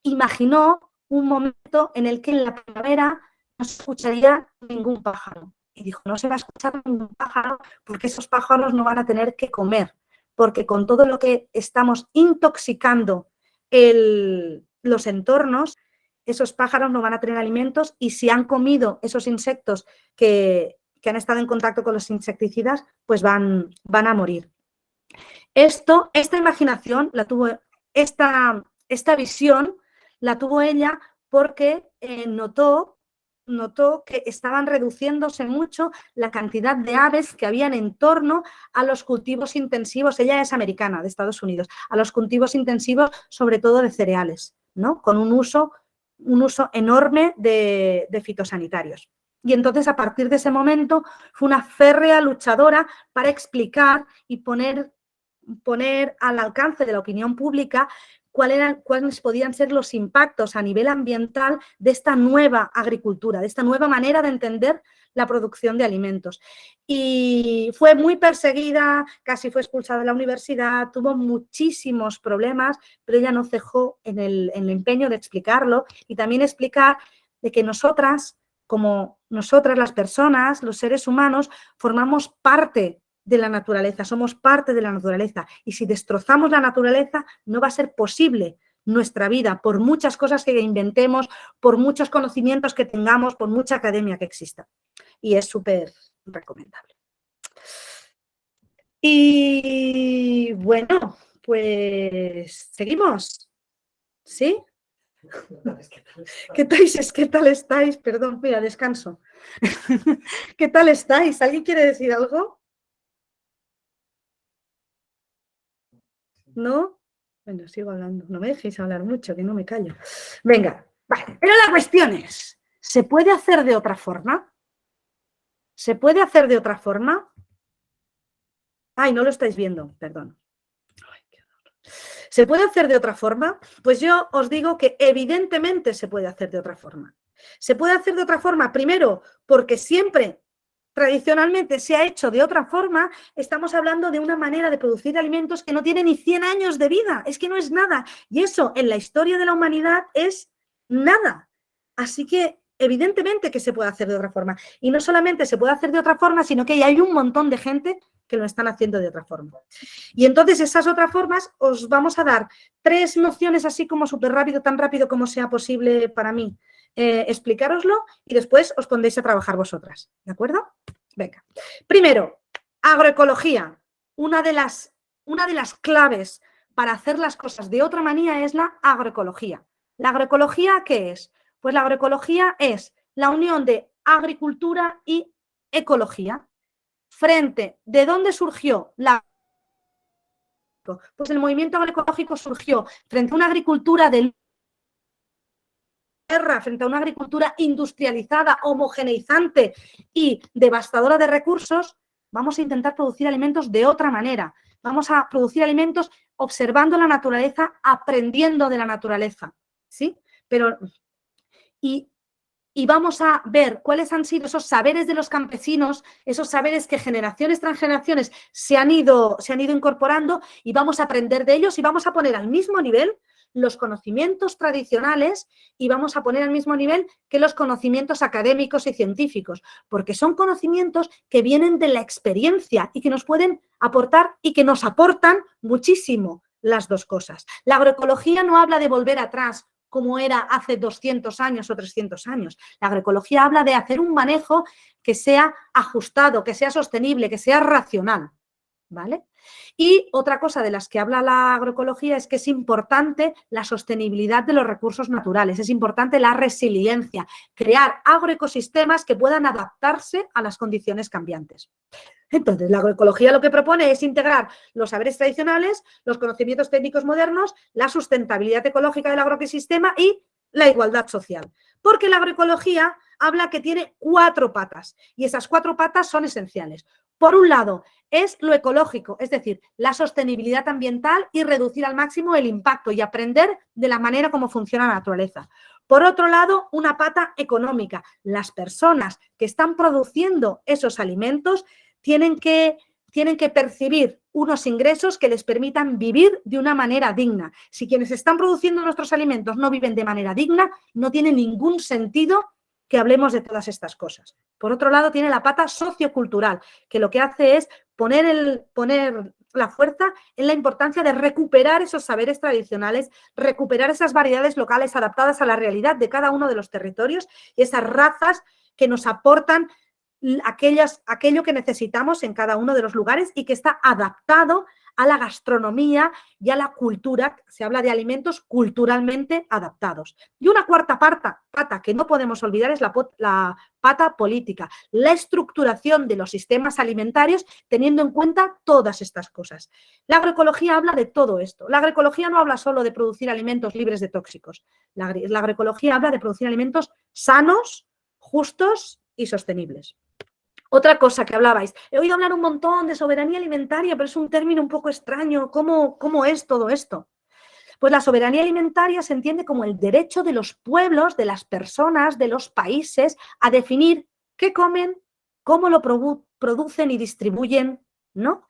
imaginó un momento en el que en la primavera no se escucharía ningún pájaro. Y dijo, no se va a escuchar ningún pájaro porque esos pájaros no van a tener que comer, porque con todo lo que estamos intoxicando los entornos, esos pájaros no van a tener alimentos y si han comido esos insectos que han estado en contacto con los insecticidas, pues van a morir. Esta imaginación la tuvo, esta visión la tuvo ella porque notó que estaban reduciéndose mucho la cantidad de aves que habían en torno a los cultivos intensivos. Ella es americana, de Estados Unidos, a los cultivos intensivos, sobre todo de cereales, ¿no? Con un uso enorme de fitosanitarios. Y entonces, a partir de ese momento, fue una férrea luchadora para explicar y poner al alcance de la opinión pública cuáles podían ser los impactos a nivel ambiental de esta nueva agricultura, de esta nueva manera de entender la producción de alimentos. Y fue muy perseguida, casi fue expulsada de la universidad, tuvo muchísimos problemas, pero ella no cejó en el empeño de explicarlo y también explicar de que nosotras, como nosotras las personas, los seres humanos, formamos parte de la naturaleza, somos parte de la naturaleza y si destrozamos la naturaleza no va a ser posible nuestra vida por muchas cosas que inventemos, por muchos conocimientos que tengamos, por mucha academia que exista y es súper recomendable. Y bueno, pues seguimos, ¿sí? ¿Qué tal estáis? Perdón, mira, descanso. ¿Qué tal estáis? ¿Alguien quiere decir algo? ¿No? Bueno, sigo hablando. No me dejéis hablar mucho, que no me callo. Venga, vale. Pero la cuestión es, ¿se puede hacer de otra forma? ¿Se puede hacer de otra forma? Ay, no lo estáis viendo, perdón. Ay, qué horror. ¿Se puede hacer de otra forma? Pues yo os digo que evidentemente se puede hacer de otra forma. Se puede hacer de otra forma, primero, porque siempre tradicionalmente se ha hecho de otra forma. Estamos hablando de una manera de producir alimentos que no tiene ni 100 años de vida, es que no es nada. Y eso en la historia de la humanidad es nada. Así que evidentemente que se puede hacer de otra forma. Y no solamente se puede hacer de otra forma, sino que hay un montón de gente que lo están haciendo de otra forma. Y entonces esas otras formas os vamos a dar 3 nociones así como súper rápido, tan rápido como sea posible para mí. Explicároslo y después os pondréis a trabajar vosotras, ¿de acuerdo? Venga. Primero, agroecología. Una de las claves para hacer las cosas de otra manera es la agroecología. ¿La agroecología qué es? Pues la agroecología es la unión de agricultura y ecología. ¿De dónde surgió la? Pues el movimiento agroecológico surgió frente a una agricultura de guerra, frente a una agricultura industrializada, homogeneizante y devastadora de recursos. Vamos a intentar producir alimentos de otra manera. Vamos a producir alimentos observando la naturaleza, aprendiendo de la naturaleza, ¿sí? Y vamos a ver cuáles han sido esos saberes de los campesinos, esos saberes que generaciones tras generaciones se han ido incorporando, y vamos a aprender de ellos y vamos a poner al mismo nivel los conocimientos tradicionales y vamos a poner al mismo nivel que los conocimientos académicos y científicos, porque son conocimientos que vienen de la experiencia y que nos pueden aportar y que nos aportan muchísimo las dos cosas. La agroecología no habla de volver atrás como era hace 200 años o 300 años. La agroecología habla de hacer un manejo que sea ajustado, que sea sostenible, que sea racional, ¿vale? Y otra cosa de las que habla la agroecología es que es importante la sostenibilidad de los recursos naturales, es importante la resiliencia, crear agroecosistemas que puedan adaptarse a las condiciones cambiantes. Entonces, la agroecología lo que propone es integrar los saberes tradicionales, los conocimientos técnicos modernos, la sustentabilidad ecológica del agroecosistema y la igualdad social. Porque la agroecología habla que tiene 4 patas y esas 4 patas son esenciales. Por un lado, es lo ecológico, es decir, la sostenibilidad ambiental y reducir al máximo el impacto y aprender de la manera como funciona la naturaleza. Por otro lado, una pata económica. Las personas que están produciendo esos alimentos tienen que percibir unos ingresos que les permitan vivir de una manera digna. Si quienes están produciendo nuestros alimentos no viven de manera digna, no tiene ningún sentido que hablemos de todas estas cosas. Por otro lado, tiene la pata sociocultural, que lo que hace es poner la fuerza en la importancia de recuperar esos saberes tradicionales, recuperar esas variedades locales adaptadas a la realidad de cada uno de los territorios y esas razas que nos aportan aquello que necesitamos en cada uno de los lugares y que está adaptado a la gastronomía y a la cultura. Se habla de alimentos culturalmente adaptados. Y una cuarta pata que no podemos olvidar es la pata política, la estructuración de los sistemas alimentarios teniendo en cuenta todas estas cosas. La agroecología habla de todo esto. La agroecología no habla solo de producir alimentos libres de tóxicos. La agroecología habla de producir alimentos sanos, justos y sostenibles. Otra cosa que hablabais, he oído hablar un montón de soberanía alimentaria, pero es un término un poco extraño. ¿Cómo es todo esto? Pues la soberanía alimentaria se entiende como el derecho de los pueblos, de las personas, de los países a definir qué comen, cómo lo producen y distribuyen, ¿no?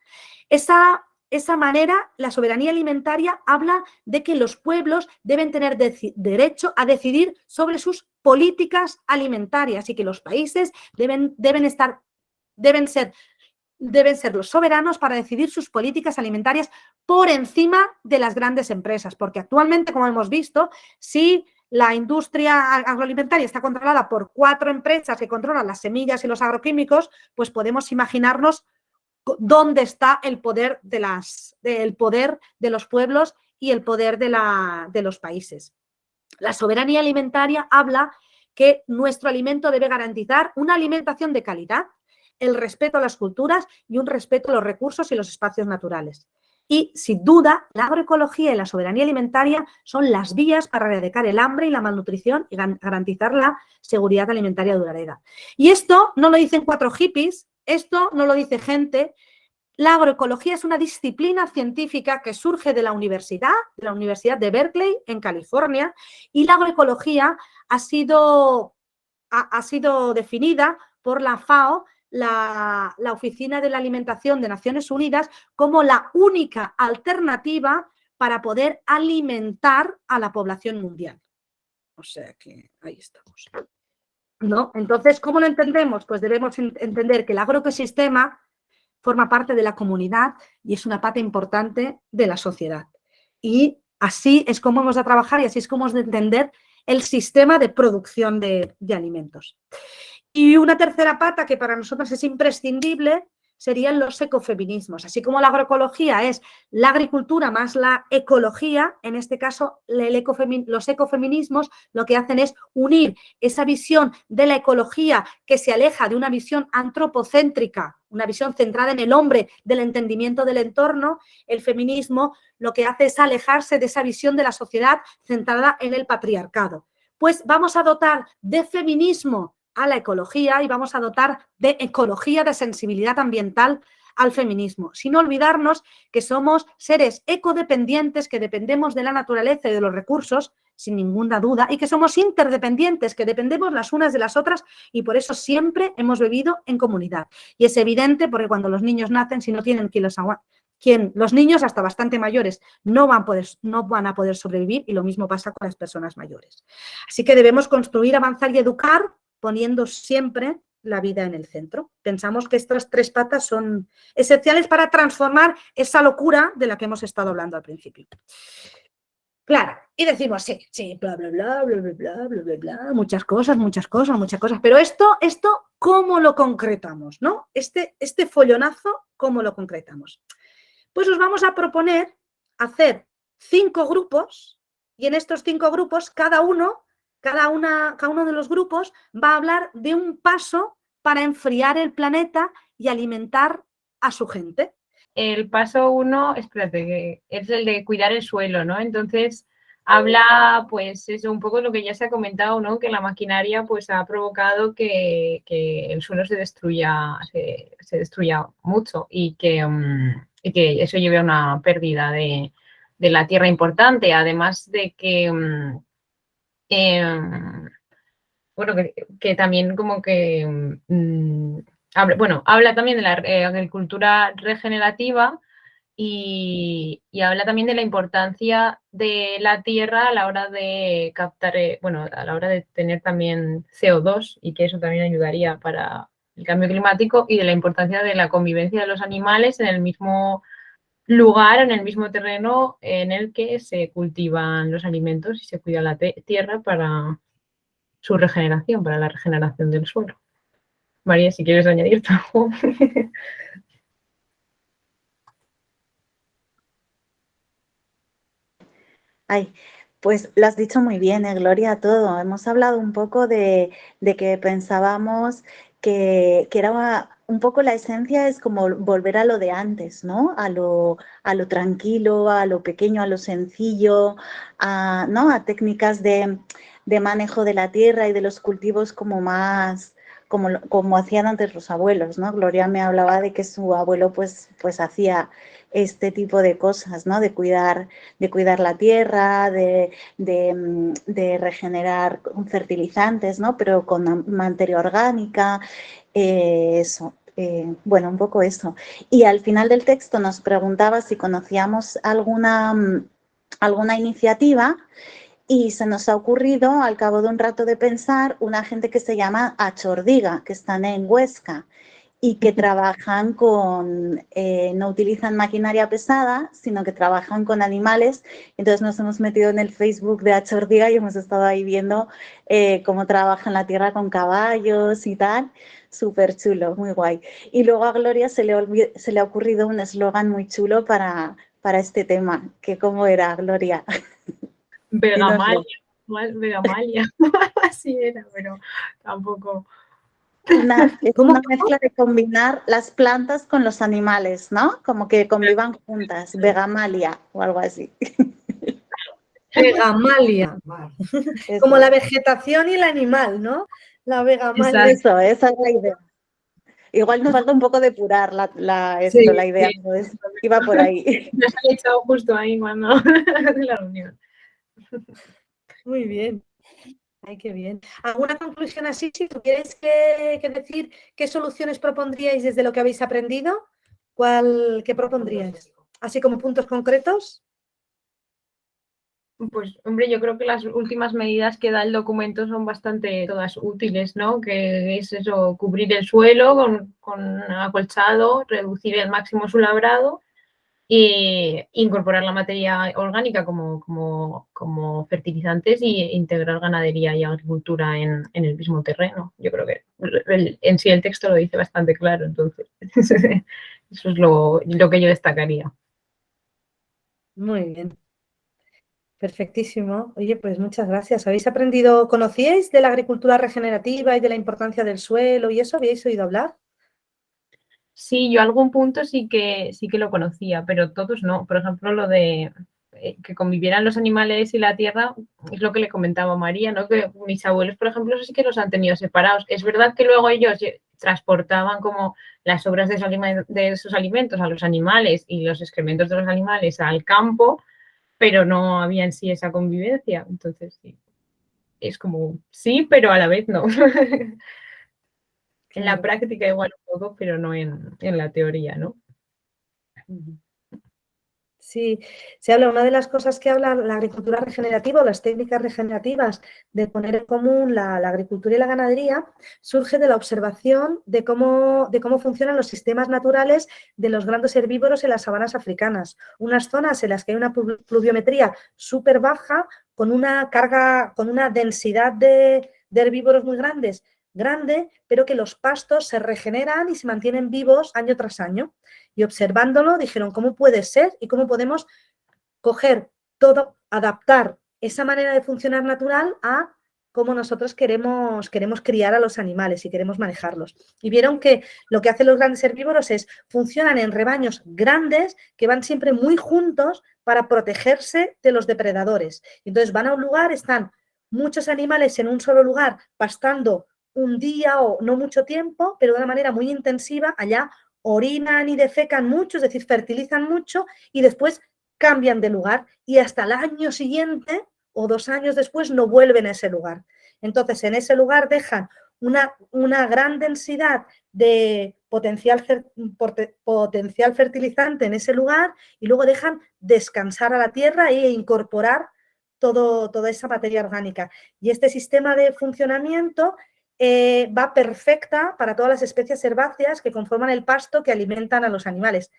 Esa manera, la soberanía alimentaria habla de que los pueblos deben tener derecho a decidir sobre sus políticas alimentarias y que los países deben ser los soberanos para decidir sus políticas alimentarias por encima de las grandes empresas, porque actualmente, como hemos visto, si la industria agroalimentaria está controlada por 4 empresas que controlan las semillas y los agroquímicos, pues podemos imaginarnos dónde está el poder de los pueblos y el poder de los países. La soberanía alimentaria habla que nuestro alimento debe garantizar una alimentación de calidad, el respeto a las culturas y un respeto a los recursos y los espacios naturales. Y, sin duda, la agroecología y la soberanía alimentaria son las vías para erradicar el hambre y la malnutrición y garantizar la seguridad alimentaria duradera. Y esto no lo dicen 4 hippies, esto no lo dice gente la agroecología es una disciplina científica que surge de la Universidad de Berkeley, en California, y la agroecología ha sido definida por la FAO, la Oficina de la Alimentación de Naciones Unidas, como la única alternativa para poder alimentar a la población mundial. O sea que ahí estamos, ¿no? Entonces, ¿cómo lo entendemos? Pues debemos entender que el agroecosistema forma parte de la comunidad y es una pata importante de la sociedad. Y así es como hemos de trabajar y así es como hemos de entender el sistema de producción de alimentos. Y una tercera pata que para nosotros es imprescindible serían los ecofeminismos. Así como la agroecología es la agricultura más la ecología, en este caso los ecofeminismos lo que hacen es unir esa visión de la ecología que se aleja de una visión antropocéntrica, una visión centrada en el hombre, del entendimiento del entorno. El feminismo lo que hace es alejarse de esa visión de la sociedad centrada en el patriarcado. Pues vamos a dotar de feminismo a la ecología y vamos a dotar de ecología, de sensibilidad ambiental al feminismo, sin olvidarnos que somos seres ecodependientes, que dependemos de la naturaleza y de los recursos, sin ninguna duda, y que somos interdependientes, que dependemos las unas de las otras y por eso siempre hemos vivido en comunidad. Y es evidente porque cuando los niños nacen, si no tienen quien los aguante, los niños hasta bastante mayores no van a poder sobrevivir y lo mismo pasa con las personas mayores. Así que debemos construir, avanzar y educar poniendo siempre la vida en el centro. Pensamos que estas tres patas son esenciales para transformar esa locura de la que hemos estado hablando al principio. Claro, y decimos, sí, bla, bla, bla, bla, bla, bla, bla, bla, bla, muchas cosas, pero esto, ¿cómo lo concretamos, no? Este follonazo, ¿cómo lo concretamos? Pues os vamos a proponer hacer 5 grupos y en estos 5 grupos cada uno de los grupos va a hablar de un paso para enfriar el planeta y alimentar a su gente.
El paso 1, espérate, que es el de cuidar el suelo, ¿no? Entonces, habla, pues, eso, un poco lo que ya se ha comentado, ¿no? Que la maquinaria, pues, ha provocado que el suelo se destruya mucho y que eso lleve a una pérdida de la tierra importante, además de que bueno, que también como que habla también de la agricultura regenerativa y habla también de la importancia de la tierra a la hora de captar, a la hora de tener también CO2 y que eso también ayudaría para el cambio climático y de la importancia de la convivencia de los animales en el mismo lugar, en el mismo terreno en el que se cultivan los alimentos y se cuida la tierra para su regeneración, para la regeneración del suelo. María, si quieres añadir algo.
Ay, pues lo has dicho muy bien, Gloria, todo. Hemos hablado un poco de que pensábamos que era un poco la esencia es como volver a lo de antes, ¿no? A lo tranquilo, a lo pequeño, a lo sencillo, ¿no? A técnicas de manejo de la tierra y de los cultivos como más, como hacían antes los abuelos, ¿no? Gloria me hablaba de que su abuelo pues hacía este tipo de cosas, ¿no? De cuidar la tierra, de regenerar con fertilizantes, ¿no? Pero con materia orgánica, eso. Bueno, un poco eso. Y al final del texto nos preguntaba si conocíamos alguna iniciativa y se nos ha ocurrido, al cabo de un rato de pensar, una gente que se llama Achordiga, que están en Huesca y que trabajan no utilizan maquinaria pesada, sino que trabajan con animales. Entonces nos hemos metido en el Facebook de Achordiga y hemos estado ahí viendo cómo trabajan la tierra con caballos y tal. Súper chulo, muy guay. Y luego a Gloria se le ha ocurrido un eslogan muy chulo para este tema, que ¿cómo era, Gloria?
Vegamalia, Vegamalia, así era, pero tampoco...
Es una mezcla de combinar las plantas con los animales, ¿no? Como que convivan juntas, Vegamalia o algo así.
Vegamalia.
Eso.
Como la vegetación y el animal, ¿no? La vegamalia.
Eso, esa es la idea. Igual nos falta un poco depurar la idea,
sí.
pero iba por ahí.
Nos han echado justo ahí cuando de la reunión.
Muy bien. Ay, qué bien. ¿Alguna conclusión así? Si tuvierais que decir qué soluciones propondríais desde lo que habéis aprendido, ¿qué propondríais? Así como puntos concretos.
Pues, hombre, yo creo que las últimas medidas que da el documento son bastante todas útiles, ¿no? Que es eso, cubrir el suelo con acolchado, reducir al máximo su labrado e incorporar la materia orgánica como fertilizantes y integrar ganadería y agricultura en el mismo terreno. Yo creo que en sí el texto lo dice bastante claro, entonces eso es lo que yo destacaría.
Muy bien. Perfectísimo. Oye, pues muchas gracias. ¿Habéis aprendido, conocíais de la agricultura regenerativa y de la importancia del suelo y eso? ¿Habéis oído hablar?
Sí, yo algún punto sí que lo conocía, pero todos no. Por ejemplo, lo de que convivieran los animales y la tierra, es lo que le comentaba María, ¿no? Que mis abuelos, por ejemplo, sí que los han tenido separados. Es verdad que luego ellos transportaban como las sobras de esos alimentos a los animales y los excrementos de los animales al campo, pero no había en sí esa convivencia. Entonces, sí, es como sí, pero a la vez no. En la
Claro.
práctica igual un poco, pero no en la teoría, ¿no?
Ujú. Sí, se habla, una de las cosas que habla la agricultura regenerativa o las técnicas regenerativas de poner en común la agricultura y la ganadería, surge de la observación de cómo funcionan los sistemas naturales de los grandes herbívoros en las sabanas africanas. Unas zonas en las que hay una pluviometría súper baja, con una carga, con una densidad de herbívoros muy grande, pero que los pastos se regeneran y se mantienen vivos año tras año. Y observándolo dijeron, ¿cómo puede ser y cómo podemos coger todo, adaptar esa manera de funcionar natural a cómo nosotros queremos criar a los animales y queremos manejarlos? Y vieron que lo que hacen los grandes herbívoros es, funcionan en rebaños grandes que van siempre muy juntos para protegerse de los depredadores. Entonces van a un lugar, están muchos animales en un solo lugar pastando un día o no mucho tiempo, pero de una manera muy intensiva. Allá orinan y defecan mucho, es decir, fertilizan mucho y después cambian de lugar y hasta el año siguiente o 2 años después no vuelven a ese lugar. Entonces, en ese lugar dejan una gran densidad de potencial fertilizante en ese lugar y luego dejan descansar a la tierra e incorporar toda esa materia orgánica. Y este sistema de funcionamiento va perfecta para todas las especies herbáceas que conforman el pasto que alimentan a los animales.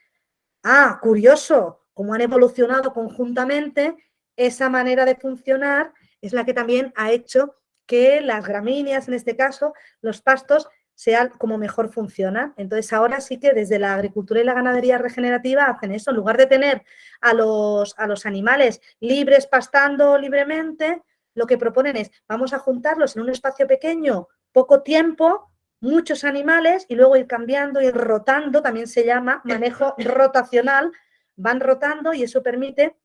Ah, curioso, como han evolucionado conjuntamente, esa manera de funcionar es la que también ha hecho que las gramíneas, en este caso, los pastos, sean como mejor funcionan. Entonces, ahora sí que desde la agricultura y la ganadería regenerativa hacen eso. En lugar de tener a los animales libres pastando libremente, lo que proponen es, vamos a juntarlos en un espacio pequeño, poco tiempo, muchos animales y luego ir cambiando, ir rotando, también se llama manejo rotacional, van rotando y eso permite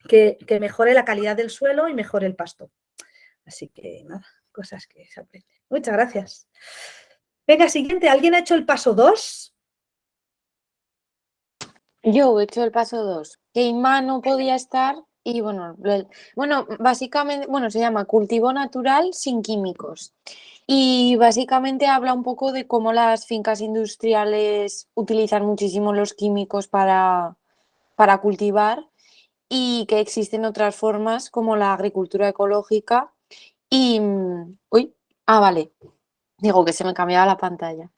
que mejore la calidad del suelo y mejore el pasto. Así que nada, cosas que se aprenden. Muchas gracias. Venga, siguiente, ¿alguien ha hecho el paso 2?
Yo he hecho el paso 2, que Inma no podía estar y bueno, básicamente, se llama cultivo natural sin químicos y básicamente habla un poco de cómo las fincas industriales utilizan muchísimo los químicos para cultivar y que existen otras formas como la agricultura ecológica y... vale, digo que se me cambiaba la pantalla.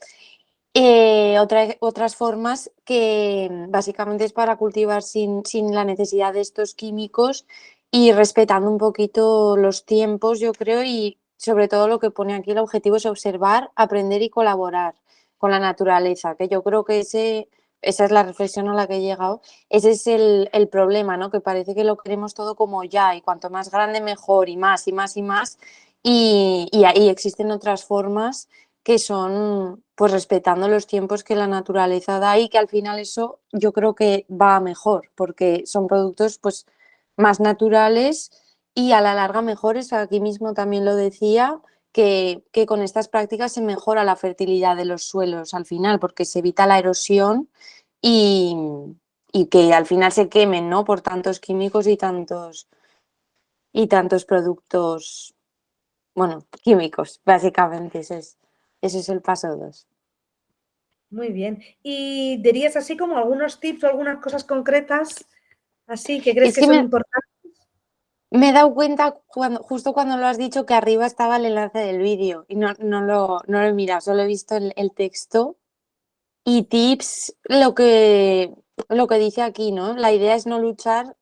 Otras formas que básicamente es para cultivar sin la necesidad de estos químicos y respetando un poquito los tiempos, yo creo, y sobre todo lo que pone aquí el objetivo es observar, aprender y colaborar con la naturaleza, que yo creo que esa es la reflexión a la que he llegado. Ese es el problema, ¿no? Que parece que lo queremos todo como ya y cuanto más grande mejor y más y más y más y ahí existen otras formas que son pues respetando los tiempos que la naturaleza da y que al final eso yo creo que va mejor porque son productos pues más naturales y a la larga mejores. Aquí mismo también lo decía que con estas prácticas se mejora la fertilidad de los suelos al final, porque se evita la erosión y que al final se quemen, ¿no? Por tantos químicos y tantos productos, bueno, químicos, básicamente. Ese es el paso 2.
Muy bien. ¿Y dirías así como algunos tips o algunas cosas concretas así que crees
Es
que
que
son importantes?
me he dado cuenta justo cuando lo has dicho que arriba estaba el enlace del vídeo y no lo he mirado, solo he visto el texto y tips, lo que dice aquí, ¿no? La idea es no luchar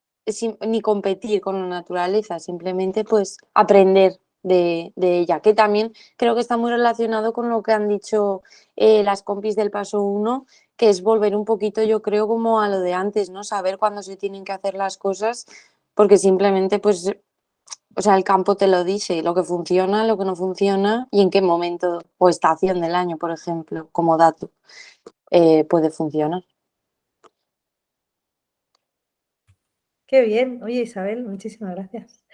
ni competir con la naturaleza, simplemente pues aprender de ella, que también creo que está muy relacionado con lo que han dicho las compis del paso 1, que es volver un poquito, yo creo, como a lo de antes, ¿no? Saber cuándo se tienen que hacer las cosas, porque simplemente pues, o sea, el campo te lo dice, lo que funciona, lo que no funciona y en qué momento o estación del año, por ejemplo, como dato, puede funcionar.
Qué bien. Oye, Isabel, muchísimas gracias.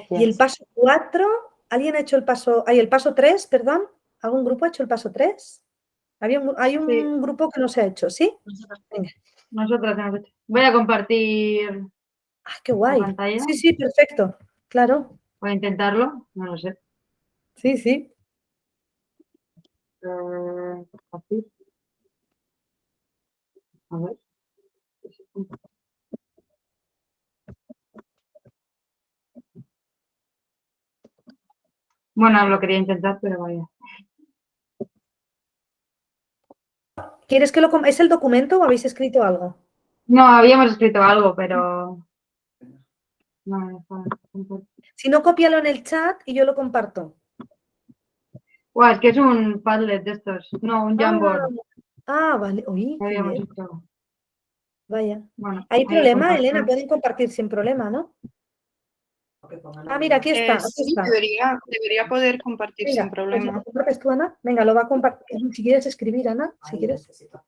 Y el
Gracias.
paso 4, ¿alguien ha hecho el paso, el paso 3, perdón? ¿Algún grupo ha hecho el paso 3? Hay un
Sí.
grupo que no se ha hecho, ¿sí? Venga.
Nosotras hemos hecho. Voy a compartir
Ah, qué
la
guay.
pantalla.
Sí, sí, perfecto. Claro.
Voy a intentarlo, no lo sé.
Sí, sí.
Compartir. A ver. Bueno, lo quería intentar, pero vaya.
¿Quieres que es el documento o habéis escrito algo?
No, habíamos escrito algo, pero no me deja compartir.
Si no, cópialo en el chat y yo lo comparto.
Guau, es que es un Padlet de estos. No, un Jamboard.
Vale. Uy,
que
qué
habíamos
bien.
hecho.
Vaya.
Bueno,
¿Hay
ahí
problema,
comparto.
Elena? Pueden compartir sin problema, ¿no? Mira, aquí está. Aquí
Sí,
está.
debería poder compartir sin
Venga, pues
problema.
lo compartes tú, Ana. Venga, lo va a compartir. Si quieres escribir, Ana, si quieres.
Mira,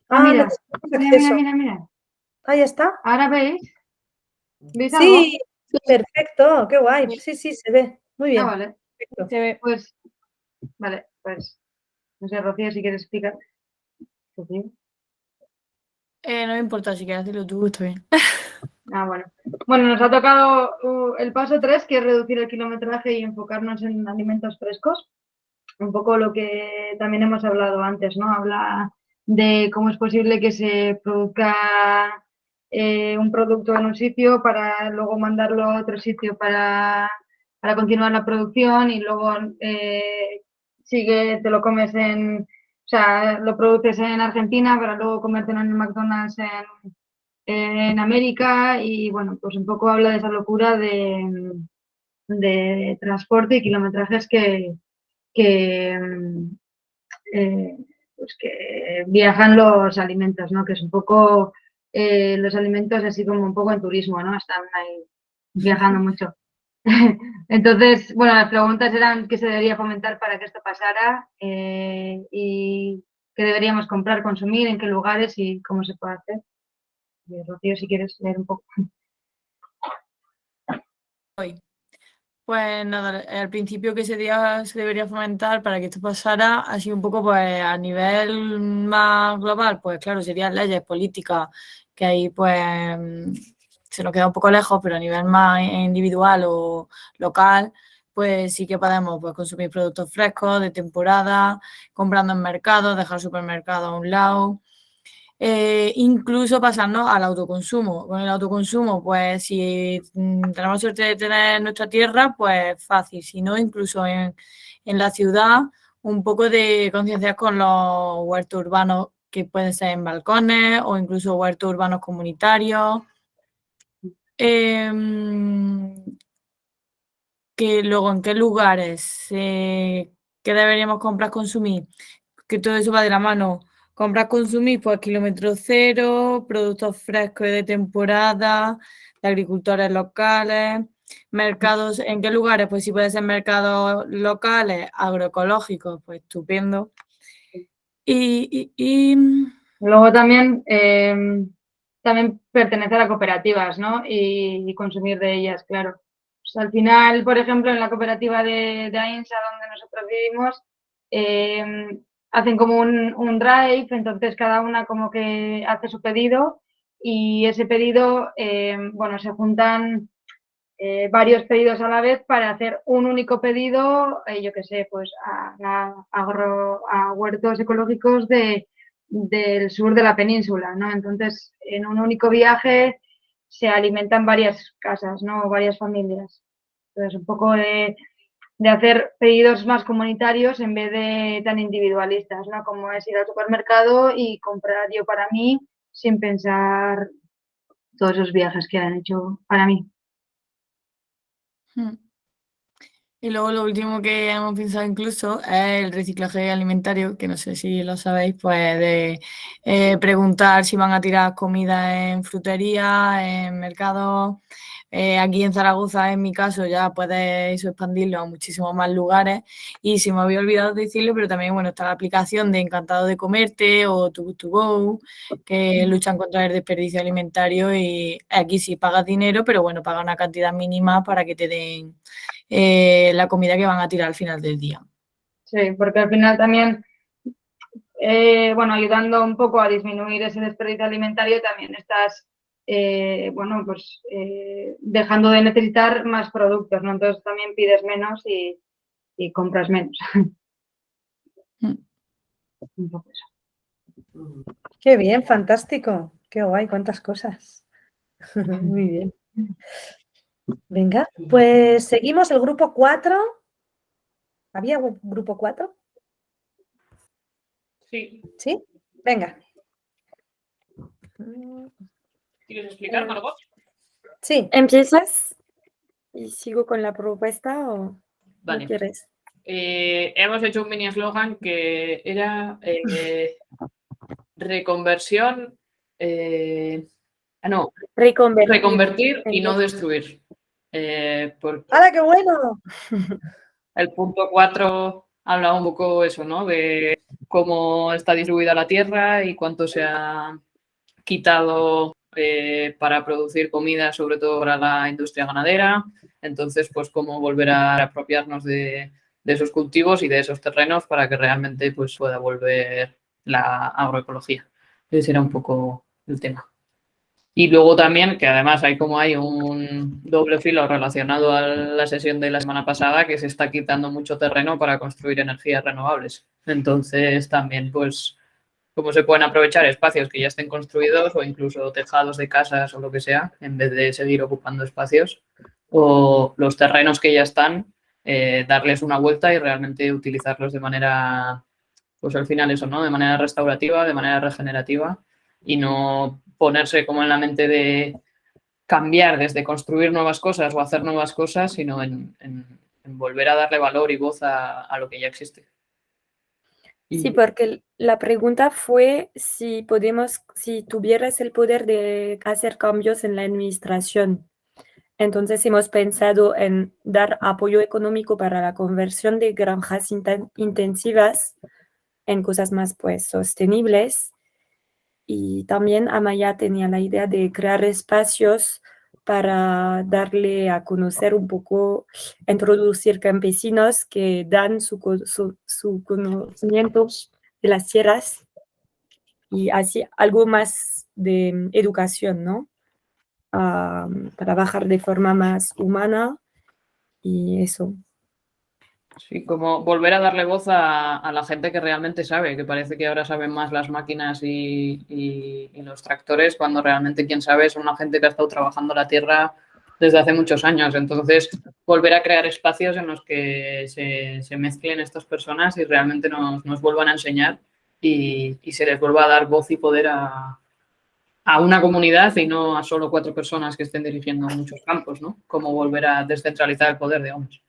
necesitas
mira,
acceso.
mira.
Ahí está.
Ahora veis. ¿Veis algo?
Sí, perfecto, qué guay. Sí, sí, se ve. Muy bien.
Vale.
Perfecto.
Se ve.
Pues, vale, pues, no sé, Rocío, si quieres explicar. Rocío.
No me importa, si quieres hacerlo tú, está bien.
Bueno. Bueno, nos ha tocado el paso 3, que es reducir el kilometraje y enfocarnos en alimentos frescos. Un poco lo que también hemos hablado antes, ¿no? Habla de cómo es posible que se produzca un producto en un sitio para luego mandarlo a otro sitio para continuar la producción y luego te lo comes o sea, lo produces en Argentina para luego comértelo en el McDonald's en América y bueno, pues un poco habla de esa locura de transporte y kilometrajes pues que viajan los alimentos, ¿no? Que es un poco los alimentos así como un poco en turismo, ¿no? Están ahí viajando mucho. Entonces, bueno, las preguntas eran qué se debería fomentar para que esto pasara y qué deberíamos comprar, consumir, en qué lugares y cómo se puede hacer. Rocío, si quieres leer un poco.
Pues nada, al principio que se debería fomentar para que esto pasara, así un poco pues a nivel más global, pues claro, serían leyes políticas, que ahí pues se nos queda un poco lejos, pero a nivel más individual o local, pues sí que podemos pues, consumir productos frescos, de temporada, comprando en mercados, dejar supermercados a un lado. Incluso pasarnos al autoconsumo. Con el autoconsumo, pues si tenemos suerte de tener nuestra tierra, pues fácil. Si no, incluso en la ciudad, un poco de conciencia con los huertos urbanos que pueden ser en balcones o incluso huertos urbanos comunitarios. Que luego, ¿en qué lugares? ¿Qué deberíamos comprar, consumir? Que todo eso va de la mano. Comprar, consumir, pues kilómetro cero, productos frescos y de temporada, de agricultores locales, mercados, ¿en qué lugares? Pues si puede ser mercados locales, agroecológicos, pues estupendo.
Luego también pertenecer a cooperativas, ¿no? Y consumir de ellas, claro. O Pues al final, por ejemplo, en la cooperativa de Ainsa, donde nosotros vivimos, hacen como un drive, entonces cada una como que hace su pedido y ese pedido, bueno, se juntan varios pedidos a la vez para hacer un único pedido, yo qué sé, pues a huertos ecológicos del sur de la península, ¿no? Entonces, en un único viaje se alimentan varias casas, ¿no? Varias familias. Entonces, un poco de hacer pedidos más comunitarios en vez de tan individualistas, ¿no? Como es ir al supermercado y comprar yo para mí sin pensar todos esos viajes que han hecho para mí.
Y luego lo último que hemos pensado incluso es el reciclaje alimentario, que no sé si lo sabéis, pues de preguntar si van a tirar comida en frutería, en mercados. Aquí en Zaragoza, en mi caso, ya puedes expandirlo a muchísimos más lugares. Y se me había olvidado decirlo, pero también bueno, está la aplicación de Encantado de Comerte o Too Good To Go, que luchan contra el desperdicio alimentario. Y aquí sí pagas dinero, pero bueno, pagas una cantidad mínima para que te den la comida que van a tirar al final del día.
Sí, porque al final también, bueno, ayudando un poco a disminuir ese desperdicio alimentario, también estás, bueno, pues dejando de necesitar más productos, ¿no? Entonces también pides menos y compras menos. Un poco eso.
Qué bien, fantástico. Qué guay, cuántas cosas. Muy bien. Venga, pues seguimos el grupo 4. ¿Había un grupo 4?
Sí.
¿Sí? Venga.
¿Quieres explicar, Margot?
Sí.
¿Empiezas y sigo con la propuesta o
Vale.
no quieres?
Hemos hecho un mini eslogan que era reconversión, no, reconvertir y no destruir.
¡Hala, qué bueno!
El punto 4 habla un poco eso, ¿no? De cómo está distribuida la tierra y cuánto se ha quitado para producir comida, sobre todo para la industria ganadera. Entonces, pues cómo volver a apropiarnos de esos cultivos y de esos terrenos para que realmente pues, pueda volver la agroecología. Ese era un poco el tema. Y luego también, que además hay un doble filo relacionado a la sesión de la semana pasada, que se está quitando mucho terreno para construir energías renovables. Entonces, también, pues, cómo se pueden aprovechar espacios que ya estén construidos o incluso tejados de casas o lo que sea, en vez de seguir ocupando espacios, o los terrenos que ya están, darles una vuelta y realmente utilizarlos de manera, pues al final eso, ¿no? De manera restaurativa, de manera regenerativa y no ponerse como en la mente de cambiar desde construir nuevas cosas o hacer nuevas cosas, sino en volver a darle valor y voz a lo que ya existe.
Sí, porque la pregunta fue si tuvieras el poder de hacer cambios en la administración. Entonces hemos pensado en dar apoyo económico para la conversión de granjas intensivas en cosas más pues sostenibles. Y también Amaya tenía la idea de crear espacios para darle a conocer un poco, introducir campesinos que dan su conocimiento de las tierras y así algo más de educación, ¿no? Trabajar de forma más humana y eso.
Sí, como volver a darle voz a la gente que realmente sabe, que parece que ahora saben más las máquinas y los tractores, cuando realmente quien sabe es una gente que ha estado trabajando la tierra desde hace muchos años. Entonces, volver a crear espacios en los que se mezclen estas personas y realmente nos vuelvan a enseñar y se les vuelva a dar voz y poder a una comunidad y no a solo 4 personas que estén dirigiendo muchos campos, ¿no? Como volver a descentralizar el poder, digamos.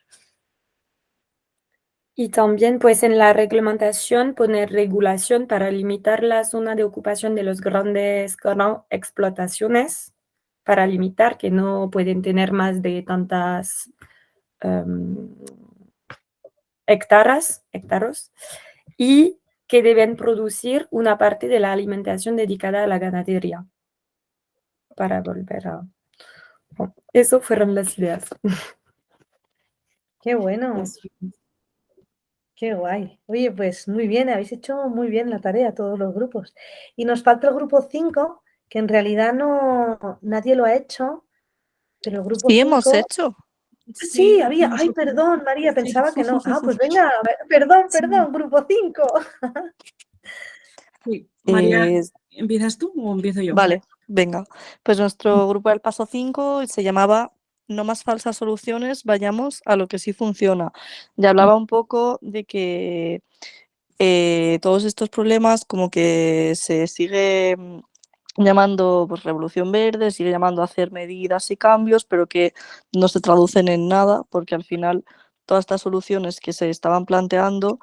Y también, pues, en la reglamentación poner regulación para limitar la zona de ocupación de las grandes explotaciones, para limitar que no pueden tener más de tantas hectáreas, y que deben producir una parte de la alimentación dedicada a la ganadería. Para volver a... Bueno, eso fueron las ideas.
Qué bueno, qué guay. Oye, pues muy bien, habéis hecho muy bien la tarea todos los grupos. Y nos falta el grupo 5, que en realidad nadie lo ha hecho, pero el grupo
Sí, hemos
5...
hecho.
Sí, había. Ay, perdón, María, pensaba que no. Ah, pues venga, perdón, grupo 5.
Sí. María,
Eh,
¿empiezas tú o empiezo yo?
Vale, venga. Pues nuestro grupo del paso 5 se llamaba No más falsas soluciones, vayamos a lo que sí funciona. Ya hablaba un poco de que todos estos problemas como que se sigue llamando pues, revolución verde, sigue llamando a hacer medidas y cambios, pero que no se traducen en nada, porque al final todas estas soluciones que se estaban planteando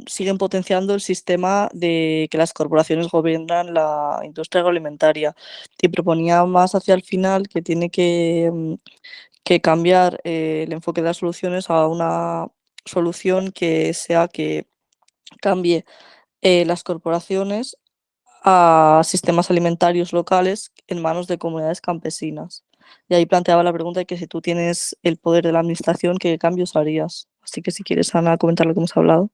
siguen potenciando el sistema de que las corporaciones gobiernan la industria agroalimentaria. Y proponía más hacia el final que tiene que cambiar el enfoque de las soluciones a una solución que sea que cambie las corporaciones a sistemas alimentarios locales en manos de comunidades campesinas. Y ahí planteaba la pregunta de que si tú tienes el poder de la administración, ¿qué cambios harías? Así que si quieres, Ana, comentar lo que hemos hablado.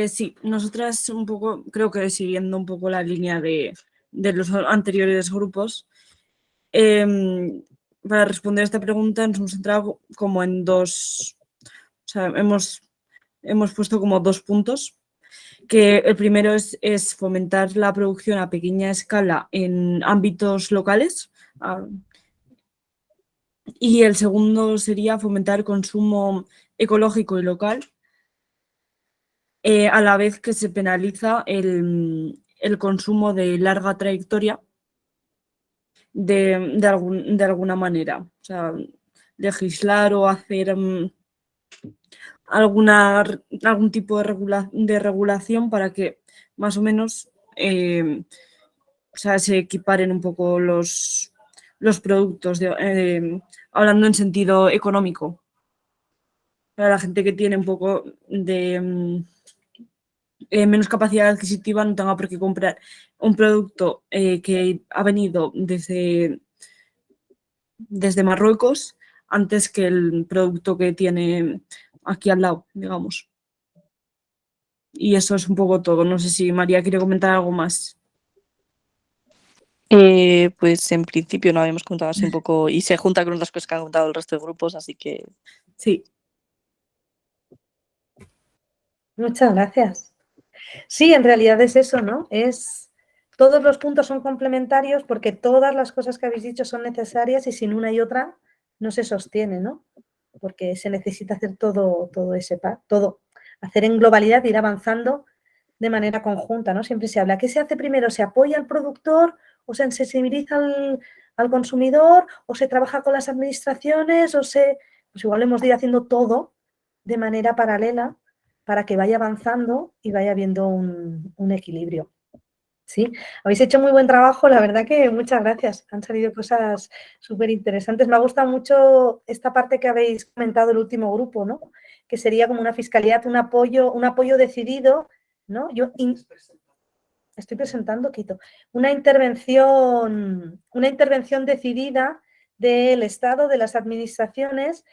Sí, nosotras un poco, creo que siguiendo un poco la línea de los anteriores grupos, para responder a esta pregunta nos hemos centrado como en dos, o sea, hemos puesto como 2 puntos, que el primero es fomentar la producción a pequeña escala en ámbitos locales, y el segundo sería fomentar el consumo ecológico y local, a la vez que se penaliza el consumo de larga trayectoria de alguna manera. O sea, legislar o hacer algún tipo de regulación para que más o menos o sea, se equiparen un poco los productos, hablando en sentido económico. Para la gente que tiene un poco de menos capacidad adquisitiva no tenga por qué comprar un producto que ha venido desde Marruecos antes que el producto que tiene aquí al lado, digamos. Y eso es un poco todo. No sé si María quiere comentar algo más.
Pues en principio no habíamos contado así un poco y se junta con otras cosas que han contado el resto de grupos, así que...
Sí.
Muchas gracias. Sí, en realidad es eso, ¿no? Todos los puntos son complementarios porque todas las cosas que habéis dicho son necesarias y sin una y otra no se sostiene, ¿no? Porque se necesita hacer todo hacer en globalidad, ir avanzando de manera conjunta, ¿no? Siempre se habla. ¿Qué se hace primero? ¿Se apoya al productor o se sensibiliza al consumidor o se trabaja con las administraciones pues igual hemos de ir haciendo todo de manera paralela para que vaya avanzando y vaya habiendo un equilibrio. Sí, habéis hecho muy buen trabajo, la verdad que muchas gracias. Han salido cosas súper interesantes. Me ha gustado mucho esta parte que habéis comentado el último grupo, ¿no? Que sería como una fiscalidad, un apoyo decidido, ¿no? Estoy presentando, Quito, una intervención decidida del Estado, de las administraciones,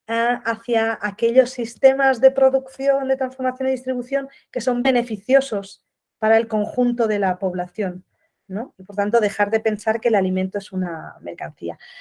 hacia aquellos sistemas de producción, de transformación y distribución que son beneficiosos para el conjunto de la población, ¿no? Y por tanto, dejar de pensar que el alimento es una mercancía.